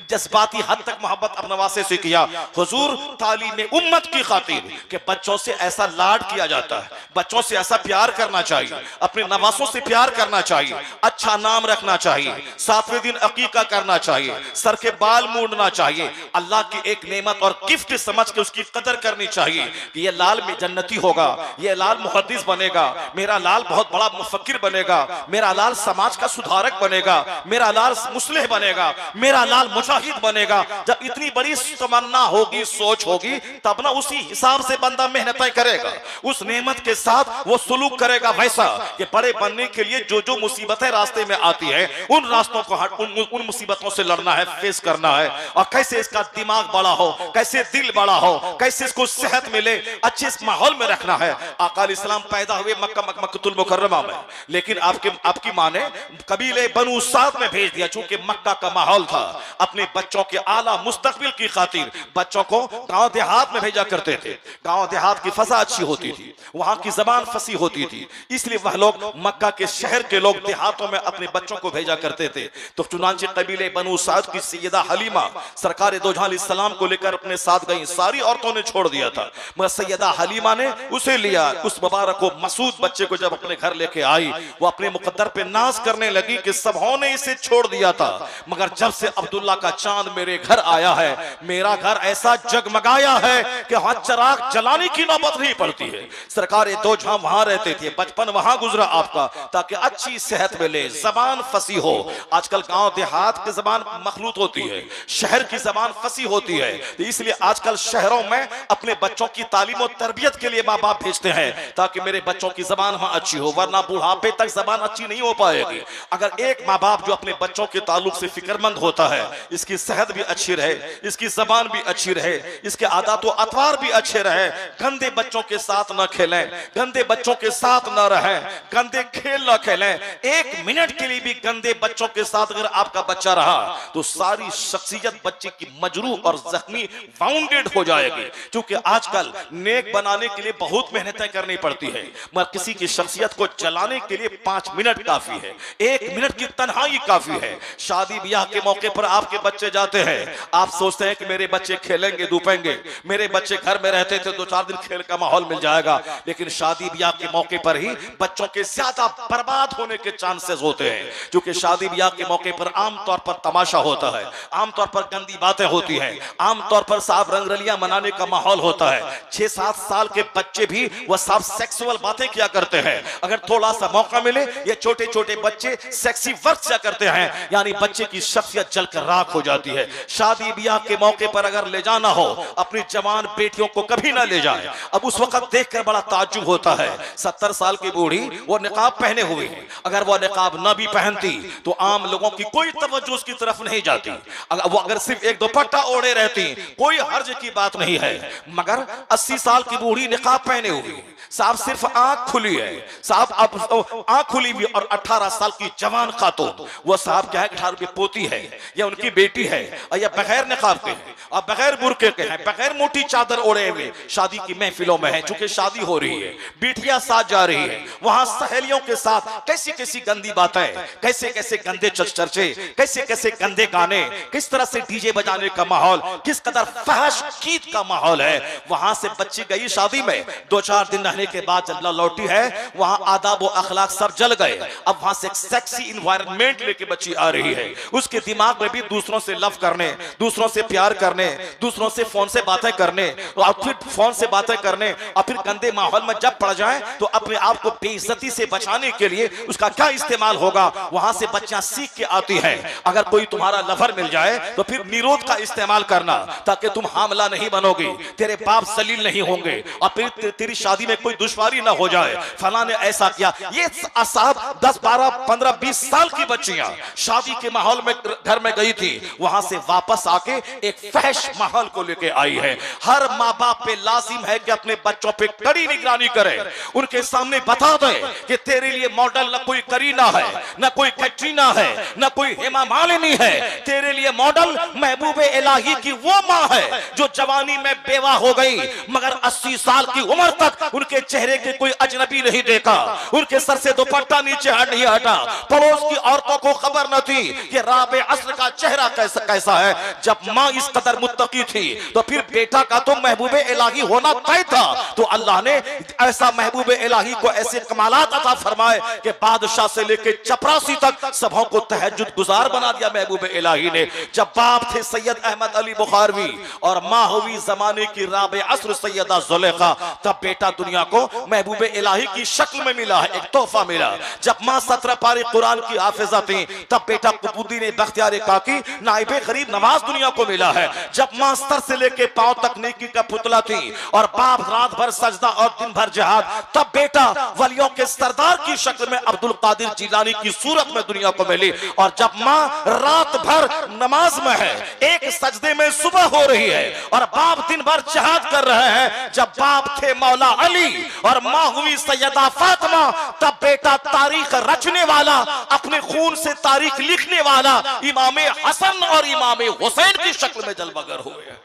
जज्बाती हद तक मोहब्बत अपने नवासे से किया, हुजूर तालीम उम्मत की खातिर कि बच्चों से ऐसा लाड किया जाता है, बच्चों से ऐसा प्यार करना चाहिए, अपने नवासों से प्यार करना चाहिए, अच्छा नाम रखना चाहिए, 7वें दिन अकीका करना चाहिए, सर के बाल मूंडना चाहिए, अल्लाह की एक नेमत और गिफ्ट समझ के उसकी कदर करनी चाहिए कि ये लाल में जन्नती होगा, ये लाल मुहद्दिस बनेगा, मेरा लाल बहुत बड़ा मुफक्किर बनेगा, मेरा लाल समाज का सुधारक बनेगा, मेरा लाल मुस्लिह बनेगा, मेरा लाल मुजाहिद बनेगा। जब इतनी बड़ी तमन्ना होगी, सोच होगी, तब ना उसी हिसाब से बंदा मेहनतें करेगा, उस नेमत के साथ वो सुलूक करेगा वैसा कि बड़े बनने के लिए जो जो मुसीबतें रास्ते में आती है उन रास्तों को उन मुसीबतों से लड़ना है, फेस करना है। और कैसे इसका दिमाग बड़ा हो, कैसे दिल बड़ा हो, कैसे इसको सेहत मिले, अच्छे इस माहौल में रखना है। आका अलैहिस्सलाम पैदा हुए मक्कातुल मुकर्रमा में, लेकिन आपकी मां ने कबीले बनु साद में भेज दिया, चूंकि मक्का का माहौल था। अपने बच्चों के आला मुस्तकबिल की खातिर बच्चों को गांव देहात में भेजा करते थे। गांव देहात की फजा अच्छी होती थी, वहां की जबान फसी होती थी, इसलिए वह लोग मक्का के शहर के लोग देहातों में अपने बच्चों को भेजा करते थे। तो चुनांचे कबीले बनु साद की सैयदा हलीमा सरकार दो जहां अलैहिस्सलाम को लेकर अपने साथ गई। सारी औरतों ने छोड़ दिया था, मगर सैयदा हलीमा ने उसे लिया। उस मुबारक को मसूद बच्चे को जब अपने घर लेके आई, वो अपने मुकद्दर पे नाज करने लगी कि सबों ने इसे छोड़ दिया था, मगर जब से अब्दुल्ला का चांद मेरे घर आया है, मेरा घर ऐसा जगमगाया है कि वहां चिराग जलाने की नौबत नहीं पड़ती है। सरकार दो जहां वहां रहते थे, बचपन वहां गुजरा आपका, ताकि अच्छी सेहत मिले, जबान फसी हो। आजकल गांव देहात की जबान मखलूत होती है, शहर की जबान फसी होती है, तो इसलिए आजकल शहरों में अपने बच्चों की तालीम और तरबियत के लिए माँ बाप भेजते हैं ताकि मेरे बच्चों की जबान वहां अच्छी हो, वरना बुढ़ापे तक जबान अच्छी नहीं हो पाएगी। अगर एक माँ बाप जो अपने बच्चों के ताल्लुक से फिक्रमंद होता है, इसकी सेहत भी अच्छी रहे, इसकी जबान भी अच्छी रहे, इसके आदत और अतवार भी अच्छे रहे, गंदे बच्चों के साथ न खेलें, गंदे बच्चों के साथ न रहें, गंदे खेल न खेलें, 1 मिनट के लिए भी गंदे बच्चों के साथ अगर आपका बच्चा रहा तो सारी शख्सियत बच्चे की मजरूह और जख्मी वाउंडेड हो जाएगी। क्योंकि आजकल नेक बनाने के लिए बहुत मेहनतें करनी पड़ती है, मगर किसी की शख्सियत को जलाने के लिए 5 मिनट काफी है, 1 मिनट की तन्हाई काफी है। शादी ब्याह के मौके पर आपके बच्चे जाते हैं, आप सोचते हैं कि मेरे बच्चे खेलेंगे धूपेंगे, मेरे बच्चे घर में रहते थे 2-4 दिन खेल का माहौल मिल जाएगा, लेकिन शादी ब्याह के मौके पर ही बच्चों के ज्यादा बर्बाद होने के चांसेस होते हैं। क्योंकि शादी ब्याह के मौके पर आमतौर पर तमाशा होता है, आमतौर पर गंदी बातें होती हैं, आमतौर पर साफ रंगरलियां मनाने का माहौल होता है। 6-7 साल के बच्चे भी वह सब सेक्सुअल बातें किया करते हैं। अगर थोड़ा सा मौका मिले, ये छोटे छोटे बच्चे सेक्सी वर्क किया करते हैं, यानी बच्चे की शख्सियत जलकर राख हो जाती है। शादी ब्याह के मौके पर अगर ले जाना हो, अपनी जवान बेटियों को कभी ना ले जाए। अब उस वक्त देखकर बड़ा ताज्जुब होता है, 70 साल की बूढ़ी वो निकाब पहने हुए है, अगर वो निकाब ना भी पहनती तो आम लोगों की कोई तवज्जो उसकी तरफ नहीं जाती। अगर सिर्फ एक दुपट्टा ओढ़े रहती कोई हर्ज की बात नहीं है, मगर 80 साल की बूढ़ी निकाब पहने हुई, साहब सिर्फ आंख खुली है, साहब अब आंख खुली हुई, और 18 साल की जवान खातून, वो साहब क्या है 18 की पोती है या उनकी बेटी है, और या बगैर निकाब के हैं और बगैर बुर्के के हैं, बगैर मोटी चादर ओढ़े हुए शादी की महफिलों में है। चूंकि शादी हो रही है, बेटियां साथ जा रही है, वहां सहेलियों के साथ कैसी कैसी गंदी बातें, कैसे कैसे गंदे चर्चे, कैसे कैसे गंदे गाने, किस तरह से डीजे बजाने का माहौल, किस कदर फहश गीत का माहौल है। वहां से बच्ची गई शादी में, 2-4 दिन रहने के बाद जब लौटी है, वहां आदाब व अखलाक सब जल गए। अब वहां से एक सेक्सी इन्वायरमेंट लेके बच्ची आ रही है, उसके दिमाग में भी दूसरों से लव करने, दूसरों से प्यार करने, दूसरों से फोन से बातें करने, और फिर फोन से बातें करने, और फिर गंदे माहौल में जब पड़ जाए तो अपने आप को बेइज्जती से बचाने के लिए उसका क्या इस्तेमाल होगा। वहां से बच्चियां सीख के आती हैं, अगर कोई तुम्हारा लवर मिल जाए तो फिर निरोध का इस्तेमाल करना, ताकि तुम हामला नहीं बनोगी, तेरे बाप जलील नहीं होंगे, और फिर तेरी शादी में कोई दुश्वारी ना हो जाए। फला ने ऐसा किया। ये साहब 10, 12, 15, 20 साल की बच्चियां शादी के माहौल में घर में गई थी, वहां से वापस आके एक फहश माहौल को लेके आई है। हर माँ बाप पे लाजिम है कि अपने बच्चों पे कड़ी निगरानी करे, उनके सामने बता दे कि तेरे लिए मॉडल न कोई करीना है, न कोई कैटरीना है, न कोई हेमा मालिनी है, तेरे लिए मॉडल महबूबे इलाही की वो माँ है जो जवानी में बेवा हो गई गई, मगर 80 साल की उम्र तक उनके चेहरे के कोई अजनबी नहीं देखा, उनके सर से दुपट्टा नीचे नहीं हटा। पड़ोस की औरतों को खबर न थी कि राबे अस्र का चेहरा कैसा है। जब माँ इस कदर मुत्तकी थी तो फिर बेटा का तो महबूबे इलाही होना तय था। तो अल्लाह ने ऐसा महबूबे इलाही को ऐसे कमालात अता फरमाए कि बादशाह से लेके चपरासी तक सबों को तहज्जुद गुजार बना दिया महबूबे इलाही ने। जब बाप थे सैयद अहमद अली बुखारवी और माँ हुई जमाने की राबे अस्र सैयदा जुलेखा, तब बेटा दुनिया को महबूबे इलाही की शक्ल में मिला है, एक तोहफा मिला। जब माँ 17 पारे कुरान की हाफिजा थी, तब बेटा कुतुबुद्दीन बख्तियार काकी नाइबे गरीब नवाज दुनिया को मिला है। जब माँ सर से लेके पांव तक नेकी का पुतला थी और बाप रात भर सजदा और दिन भर जिहाद, तब बेटा वलियों के सरदार की शक्ल में अब्दुल कादिर जिलानी की सूरत में दुनिया को मिली। और जब माँ रात भर नमाज में है, एक सजदे में सुबह हो रही है और बाप दिन भर जिहाद कर रहे हैं। जब बाप थे मौला अली और माँ हुई सैयदा फातिमा, तब बेटा तारीख रचने वाला, अपने खून से तारीख लिखने वाला इमामे हसन और इमामे हुसैन की शक्ल में जलवागर हुए।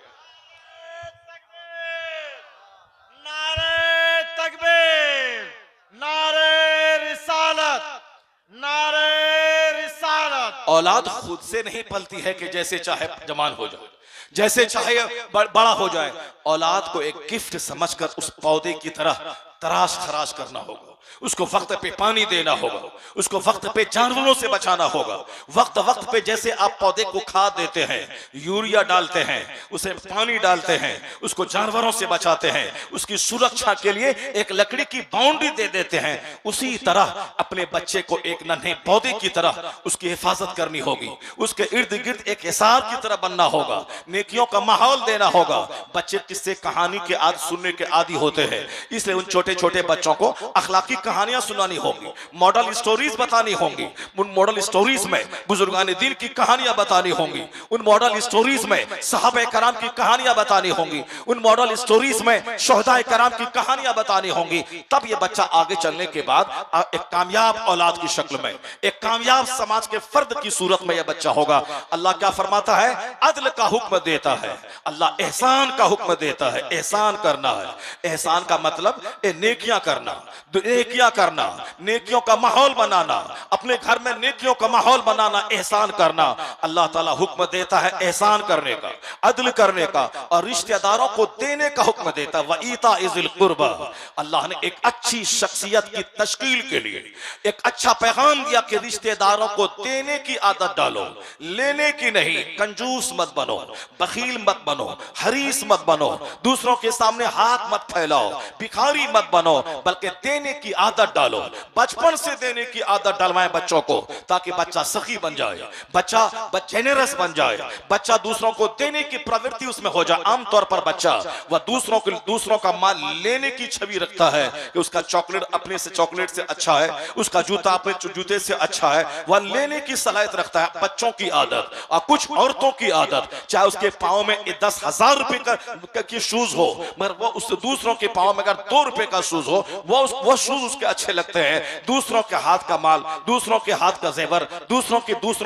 नारे तकबीर, नारे रिसालत, नारे रिसालत। औलाद खुद से नहीं पलती है कि जैसे चाहे जवान हो जाए, जैसे चाहे बड़ा हो जाए। औलाद को एक गिफ्ट समझकर उस पौधे की तरह तराश खराश करना होगा, उसको वक्त पे पानी देना होगा, उसको वक्त पे जानवरों से बचाना होगा। वक्त वक्त पे जैसे आप पौधे को खाद देते हैं, यूरिया डालते हैं, उसे पानी डालते हैं, उसको जानवरों से बचाते हैं, उसकी सुरक्षा के लिए एक लकड़ी की बाउंड्री दे देते हैं, उसी तरह अपने बच्चे को एक नन्हे पौधे की तरह उसकी हिफाजत करनी होगी। उसके इर्द गिर्द एक हिसार की तरह बनना होगा, नेकियों का माहौल देना होगा। बच्चे किससे कहानी के आदि सुनने के आदि होते हैं, इसलिए उन छोटे छोटे बच्चों को अखलाकी कहानियां सुनानी होंगी, मॉडल स्टोरीज बतानी होंगी। उन मॉडल स्टोरीज में बुजुर्गान दीन की कहानियां बतानी होंगी, उन मॉडल स्टोरीज में सहाबा कराम की कहानियां बतानी होंगी, उन मॉडल स्टोरीज में शोहदाए कराम की कहानियां बतानी होंगी। तब ये बच्चा आगे चलने के बाद एक कामयाब औलाद की शक्ल में, एक कामयाब समाज के फर्द की सूरत में यह बच्चा होगा। अल्लाह क्या फरमाता है? अदल का हुक्म देता है, अल्लाह एहसान का हुक्म देता है। एहसान करना है, एहसान का मतलब नेकियां करना, नेकियां करना, नेकियों का माहौल बनाना, अपने घर में नेकियों का माहौल बनाना, एहसान करना। अल्लाह ताला हुक्म देता है एहसान करने का, अदल करने का और रिश्तेदारों को देने का हुक्म देता है। वईता इज़िल कुर्बा, अल्लाह ने एक अच्छी शख्सियत की तश्कील के लिए एक अच्छा पैगाम दिया कि रिश्तेदारों को देने की आदत डालो, लेने की नहीं। कंजूस मत बनो, बखील मत बनो, हरीस मत बनो, दूसरों के सामने हाथ मत फैलाओ, भिखारी मत बनो, बल्कि देने की आदत डालो। बचपन से देने की आदत डालवाएं बच्चों को, ताकि बच्चा सखी बन जाए, बच्चा जेनरस बन जाए, बच्चा दूसरों को देने की प्रवृत्ति उसमें हो जाए। आमतौर पर बच्चा वह दूसरों का माल लेने की छवि रखता है कि उसका चॉकलेट अपने से चॉकलेट से अच्छा है, उसका जूता अपने जूते से अच्छा है, वह लेने की सलाहियत रखता है। बच्चों की आदत और कुछ औरतों की आदत, चाहे उसके पाँव में 10,000 रुपए की शूज हो, मगर वो उस दूसरों के पाँव में अगर 2 रुपए का शूज हो, वो शूज उसके अच्छे लगते हैं। दूसरों के हाथ का माल, दूसरों के हाथ का जेवर, दूसरों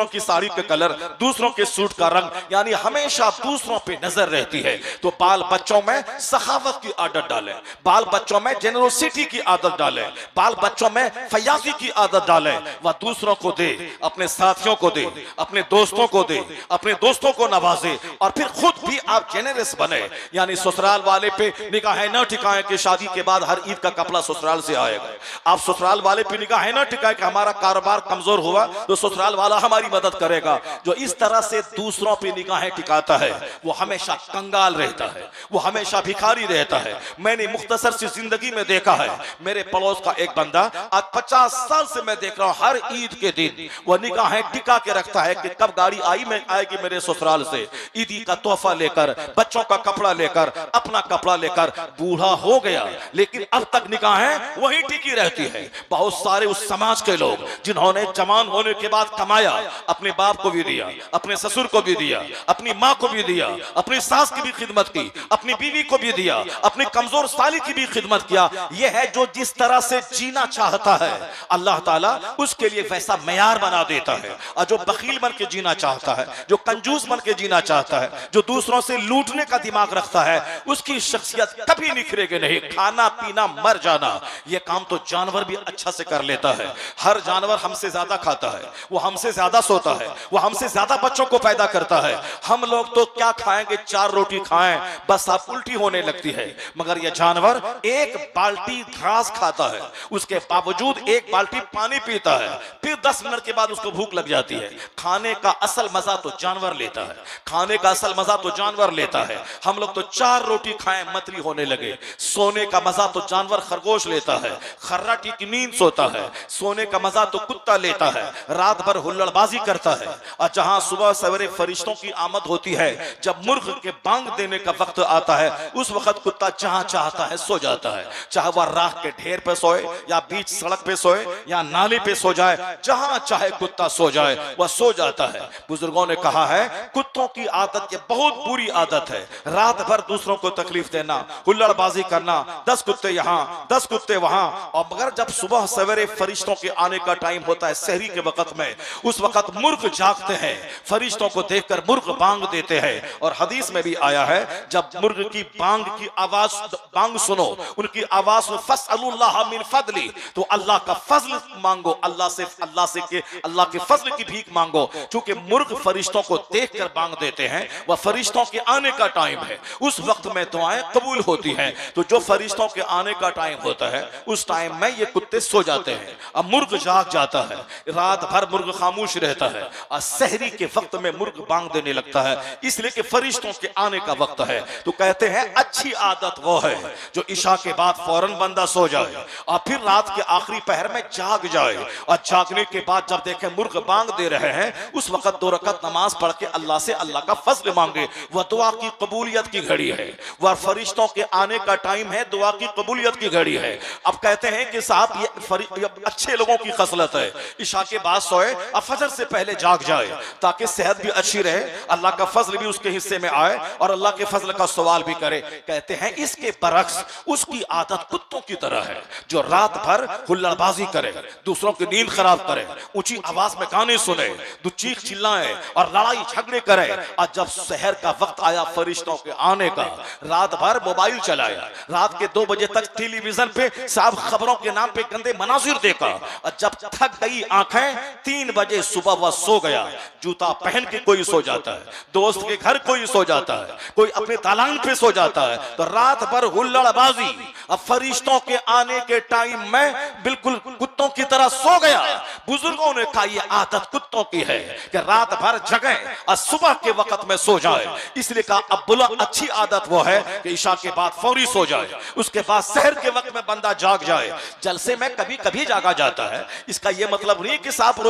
की साड़ी के कलर, दूसरों के सूट का रंग, यानी हमेशा दूसरों पे नजर रहती है। तो बाल बच्चों में सखावत की आदत डालें, बाल बच्चों में जेनरोसिटी की आदत डालें, बाल बच्चों में फयाजी की आदत डालें। वह दूसरों को दे, अपने साथियों को दे, अपने दोस्तों को दे, अपने दोस्तों को नवाजे और फिर खुद भी आप जेनरस बने। यानी ससुराल वाले पे निगाहें न टिकाएं कि शादी के बाद हर ईद का कपड़ा ससुराल से आएगा। आप ससुराल वाले पे निगाहें न टिकाएं कि हमारा कारोबार कमजोर हुआ तो ससुराल वाला हमारी मदद करेगा। जो इस तरह से दूसरों पे निगाहें टिकाता है वो हमेशा कंगाल रहता है, वो हमेशा भिखारी रहता है। मैंने मुख्तसर सी जिंदगी में देखा है, मेरे पड़ोस का एक बंदा आज 50 साल से मैं देख रहा हूं, हर ईद के दिन वो निगाहें टिका के रखता है कि कब गाड़ी आएगी मेरे ससुराल से, ईदी का तोहफा लेकर, बच्चों का कपड़ा लेकर, अपना कपड़ा लेकर। बूढ़ा हो गया लेकिन अब तक निगाहें वही टिकी रहती है। बहुत सारे उस समाज के लोग जिन्होंने जवान होने के बाद कमाया, अपने बाप को भी दिया, अपने ससुर को भी दिया, अपनी माँ को भी दिया, अपनी सास की भी खिदमत की, अपनी बीवी को भी दिया, अपनी कमजोर साली की भी खिदमत किया। यह है जो जिस तरह से जीना चाहता है अल्लाह ताला उसके लिए वैसा मयार बना देता है। और जो बखील बन के जीना चाहता है, जो कंजूस बन के जीना चाहता है, जो दूसरों से लूटने का दिमाग दिमाग रखता है उसकी शख्सियत कभी निखरेगी नहीं। खाना पीना मर जाना ये काम तो जानवर भी अच्छा से कर लेता है। हर जानवर हमसे ज्यादा खाता है, वो हमसे ज्यादा सोता है, वो हमसे ज्यादा बच्चों को पैदा करता है। हम लोग तो क्या खाएंगे, 4 रोटी खाएं बस आप उल्टी होने लगती है, मगर यह जानवर 1 बाल्टी घास खाता है, उसके बावजूद 1 बाल्टी पानी पीता है, फिर 10 मिनट के बाद उसको भूख लग जाती है। खाने का असल मजा तो जानवर लेता है, खाने का असल मजा तो जानवर लेता है। हम लोग तो 4 रोटी खाएं मतरी होने लगे। सोने का मजा तो जानवर खरगोश लेता है, खर्राटी की नींद सोता है। सोने का मजा तो कुत्ता लेता है, रात भर हुल्लड़बाजी करता है। और जहां सुबह सवेरे फरिश्तों की आमद होती है, जब मुर्ग के बांग देने का वक्त आता है, उस वक्त कुत्ता जहां चाहता है सो जाता है। चाहे वह राख के ढेर पे सोए या बीच सड़क पे सोए या नाले पे सो जाए, जहां चाहे कुत्ता सो जाए वह सो जाता है। बुजुर्गों ने कहा है कुत्तों की आदत ये बहुत बुरी आदत है, रात भर दूसरों को तकलीफ देना, हुल्लड़बाजी करना, 10 कुत्ते यहाँ 10 कुत्ते वहां। और मगर जब सुबह सवेरे फरिश्तों के आने का टाइम होता है सहरी के वक्त में, उस वक्त मुर्ग जागते हैं, फरिश्तों को देखकर मुर्ग बांग देते हैं। और हदीस में भी आया है जब मुर्ग की बांग की आवाज बांग सुनो, उनकी आवाज में फसअलुल्लाह मिन फदली, तो अल्लाह का फजल मांगो, अल्लाह के फजल की भीख मांगो। क्योंकि मुर्ग फरिश्तों को देखकर बांग देते हैं, वह फरिश्तों के आने का टाइम है, उस वक्त में दुआएं कबूल होती हैं। तो जो फरिश्तों के आने का टाइम होता है उस टाइम में ये कुत्ते सो जाते हैं। अब मुर्ग जाग जाता है, रात भर मुर्ग खामोश रहता है और सहरी के वक्त में मुर्ग बांग देने लगता है, इसलिए कि फरिश्तों के आने का वक्त है। तो कहते हैं अच्छी आदत वो है जो इशा के बाद फौरन बंदा सो जाए और फिर रात के आखिरी पहर में जाग जाए, और जागने के बाद जब देखे मुर्ग बांग दे रहे हैं उस वक्त 2 रकात नमाज पढ़ के अल्लाह से अल्लाह का फजल मांगे। वह दुआ की कबूलियत की घड़ी है, वह फरिश्तों के आने का टाइम है, दुआ की कबूलियत की घड़ी है। अब कहते हैं कि साहब ये अच्छे लोगों की खसलत है, इशा के बाद सोए और फजर से पहले जाग जाए ताकि सेहत भी अच्छी रहे, अल्लाह का फजल भी उसके हिस्से में आए और अल्लाह के फजल का सवाल भी करे। कहते हैं इसके बरक्स उसकी आदत कुत्तों की तरह है जो रात भर हुल्लड़बाजी करे, दूसरों की नींद खराब करे, ऊंची आवाज में गाने सुने, चीख चिल्लाए और लड़ाई झगड़े करे। और जब शहर का वक्त आया फरिश्तों के आने का, रात भर मोबाइल चलाया, रात के 2 बजे तक टेलीविजन पे साहब खबरों के नाम पे गंदे मनाजिर देखा, और जब थक गई आंखें 3 बजे सुबह वह सो गया। जूता पहन के कोई सो जाता है, दोस्त के घर कोई सो जाता है, कोई अपने दालान पे सो जाता है, तो रात भर हुल्लड़बाजी। अब फरिश्तों के आने के टाइम में बिल्कुल कुत्तों की तरह सो गया। बुजुर्गों ने कहा यह आदत कुत्तों की है कि रात भर जगे और सुबह के वक्त में सो जाए, इसलिए कहा अब अच्छी आदत वो है कि इशा के बाद फौरी सो जाए, उसके बाद सहर के वक्त में बंदा जाग जाए। जलसे में कभी कभी जागा जाता है, इसका यह मतलब नहीं कि साहब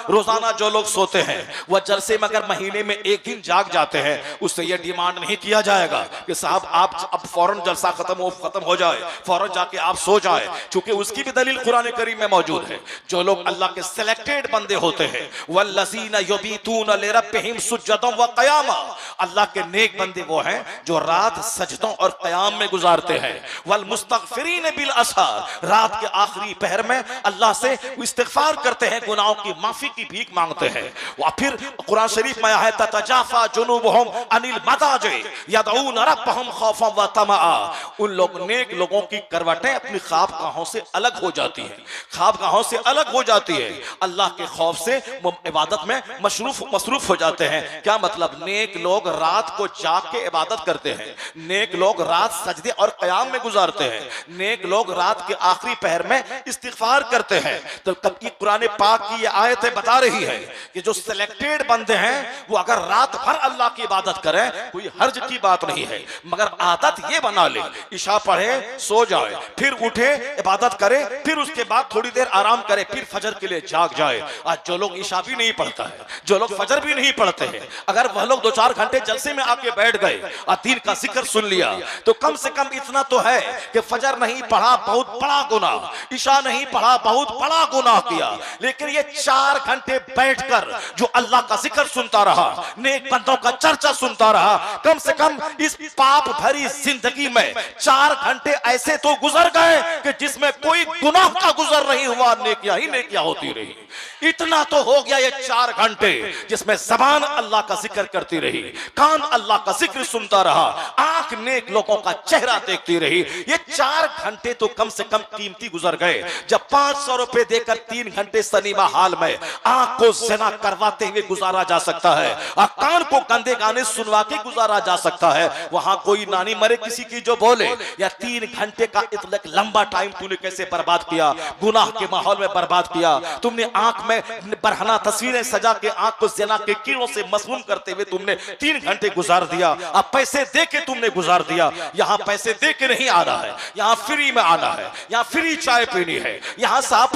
रोजाना जो लोग सोते हैं वह जलसे में अगर महीने में 1 दिन जाग जाते हैं उससे यह डिमांड नहीं किया जाएगा कि साहब आप अब फौरन जलसा खत्म हो जाए, फौरन जाके आप सो जाए, क्योंकि उसकी भी दलील कुरान करीम में मौजूद है। जो लोग अल्लाह के सिलेक्टेड बंदे होते हैं, वल्लज़ीना युबीतूना लिरब्बिहिम सुज्जदन व क़यामा, अल्लाह के नेक बंदे वो हैं जो रात सजदों और क़याम में गुजारते हैं। वल मुस्तगफिरीन बिल असहार, रात के आखिरी पहर में अल्लाह से इस्तिगफार करते हैं, गुनाहों की माफी की भीख मांगते हैं। और फिर कुरान शरीफ में आया है ततजाफा जुनूबुहुम अनिल मदाजी यदऊन रब्बहुम खौफन व तमआ, उन लोग नेक लोगों की करवटें अपनी ख्वाबगाहों से अलग हो जाती हैं, ख्वाबगाहों से अलग हो जाती है, अल्लाह के खौफ से इबादत में मसरूफ हो जाते हैं। क्या मतलब? नेक लोग रात को जाग के इबादत करते हैं, नेक लोग रात सजदे और क़याम में गुजारते हैं, नेक लोग रात के आखिरी पहर में इस्तिगफार करते हैं। तो कुरान पाक की ये आयतें बता रही है कि जो सिलेक्टेड बंदे हैं वो अगर रात भर अल्लाह की इबादत करें कोई हर्ज की बात नहीं है, मगर आदत ये बना ले इशा पढ़े सो जाए, फिर उठे इबादत करे, फिर उसके बाद थोड़ी देर आराम करे, फिर फजर के लिए जाग जाए। आज जो लोग इशा भी नहीं पढ़ता है, जो लोग फजर भी नहीं पढ़ते हैं, अगर वह लोग 2-4 घंटे जलसे में आके बैठ गए और दीन का जिक्र सुन लिया तो कम से कम इतना तो है कि फजर नहीं पढ़ा बहुत बड़ा गुनाह, इशा नहीं पढ़ा बहुत बड़ा गुनाह किया। लेकिन ये 4 घंटे बैठकर जो अल्लाह का जिक्र सुनता रहा, नेक बंदों का चर्चा सुनता रहा, कम से कम इस पाप भरी जिंदगी में 4 घंटे ऐसे तो गुजर गए कि जिसमें कोई गुनाह का गुजर नहीं हुआ, नेकियां ही नेकियां होती रही। इतना तो हो गया ये 4 घंटे जिसमें जबान अल्लाह का जिक्र करती रही, कान अल्लाह का जिक्र सुनता रहा, आंख नेक लोगों का चेहरा देखती रही। ये 4 घंटे तो कम से कम कीमती गुजर गए जब 500 रुपए देकर 3 घंटे सिनेमा हॉल में आंख को ज़िना करवाते हुए गुजारा जा सकता है और कान को गंदे गाने सुनवा के गुजारा जा सकता है। वहां कोई नानी मरे किसी की जो बोले, या 3 घंटे का इतना लंबा टाइम तूने कैसे बर्बाद किया, गुनाह के माहौल में बर्बाद किया। तुमने आंख में बरहना तस्वीरें सजा के आंख को ज़िना के कीड़ों से मसमूम करते हुए तुमने 3 घंटे गुजार दिया। अब पैसे दे के तुमने गुजार दिया। यहां पैसे दे के नहीं आना है, यहां फ्री में आना है, यहां फ्री चाय पीनी है, यहां साहब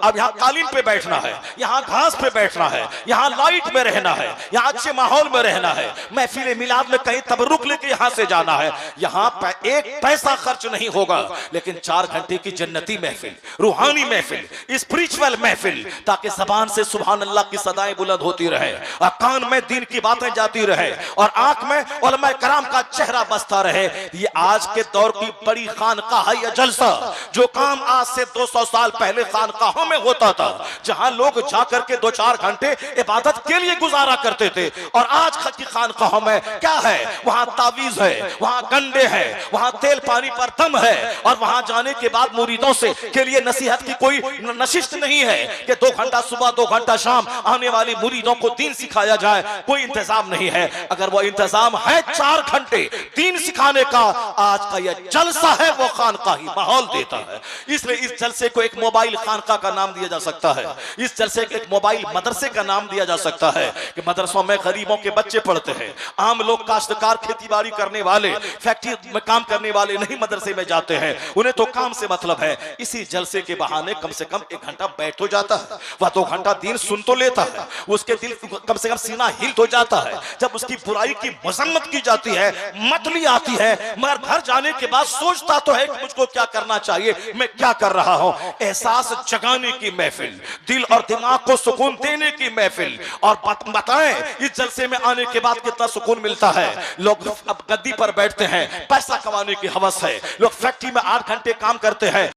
अब यहां कालीन पे बैठना है, यहां घास पे बैठना है, यहां लाइट में रहना है, यहां अच्छे माहौल में रहना है, महफिल मिलाद में कहीं तबरुक लेके यहां से जाना है। यहां एक पैसा खर्च नहीं होगा, लेकिन 4 घंटे की जन्नती महफिल, रूहानी महफिल, स्पिरिचुअल महफिल, ताकि जबान से सुभान अल्लाह की सदाएं बुलंद होती रहे और कान में दीन की बातें जाती रहे और आंख में उलमा कराम का चेहरा बसता रहे। ये आज के दौर की बड़ी खानकाह या जलसा, जो काम आज से 200 साल पहले खानकाहों में होता था, जहां लोग जाकर के 2-4 घंटे इबादत के लिए गुजारा करते थे, और आज की खानकाहों में क्या है, वहां तावीज है, वहां गंडे हैं, वहां तेल पानी पर दम है, और वहां जाने के बाद मुरीदों से के लिए नसीहत की कोई नशिस्त नहीं है कि 2 घंटा सुबह 2 घंटा शाम आने वाली मुरीदों को दीन सिखाया जाए, कोई इंतजाम नहीं है। अगर वो इंतजाम है 4 घंटे दीन सिखाने का, आज का यह जलसा है वो खानकाही माहौल देता है। इसलिए इस जलसे को एक मोबाइल खानका का नाम दिया जा सकता है, इस जलसे को एक मोबाइल मदरसे का नाम दिया जा सकता है कि मदरसों में गरीबों के बच्चे पढ़ते हैं, आम लोग काश्तकार खेती-बाड़ी करने वाले, फैक्ट्री में काम करने वाले नहीं मदरसे में जाते हैं, उन्हें तो काम से मतलब है। इसी जलसे के बहाने कम से कम 1 घंटा बैठ तो जाता है, वह 2 घंटा दीन सुन तो लेता है, उसके दिल कम से कम सीना हिल तो जाता है। जब उसकी बुराई की मजम्मत की जाती है, मतली आती है, मगर घर जाने के बाद सोचता तो है कि मुझको क्या करना चाहिए, मैं क्या कर रहा हूं। एहसास जगाने की महफिल, दिल और दिमाग को सुकून देने की महफिल। और बताएं इस जलसे में आने के बाद कितना सुकून मिलता है। लोग अब गद्दी पर बैठते हैं, पैसा कमाने की हवस है, लोग फैक्ट्री में 8 घंटे काम करते हैं,